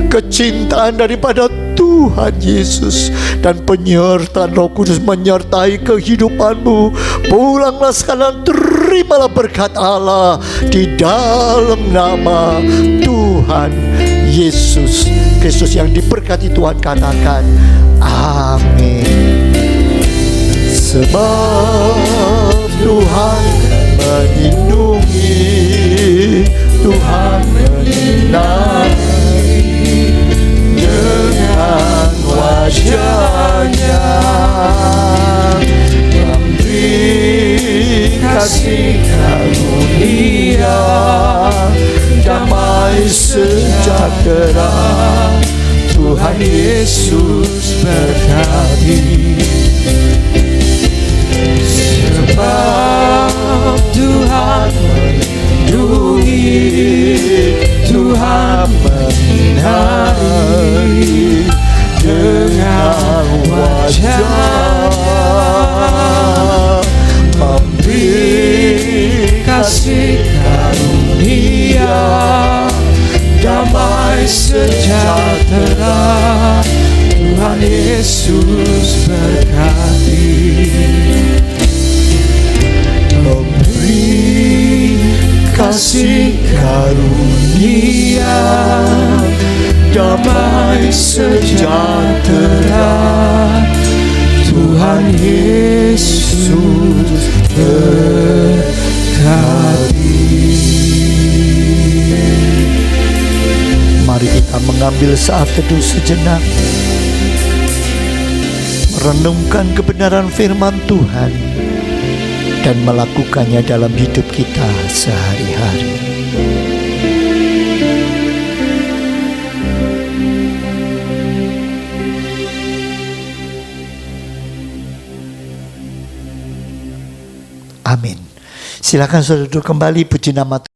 kecintaan daripada Tuhan Yesus, dan penyertaan Roh Kudus menyertai kehidupanmu. Pulanglah sekarang, terimalah berkat Allah di dalam nama Tuhan Yesus Kristus yang diberkati Tuhan. Katakan amin. Sebab Tuhan melindungi, Tuhan menyinari dengan wajah-Nya, memberi kasih karunia, damai sejahtera. Tuhan Yesus berkati. Sebab Tuhan melindungi, Tuhan menyinari dengan wajah-Nya, memberi kasih karunia, damai sejahtera. Tuhan Yesus berkati. Memberi kasih karunia, damai sejahtera. Tuhan Yesus berkati. Mari kita mengambil saat teduh sejenak, merenungkan kebenaran firman Tuhan dan melakukannya dalam hidup kita sehari-hari. Amin. Silakan saudara duduk kembali. Puji nama Tuhan.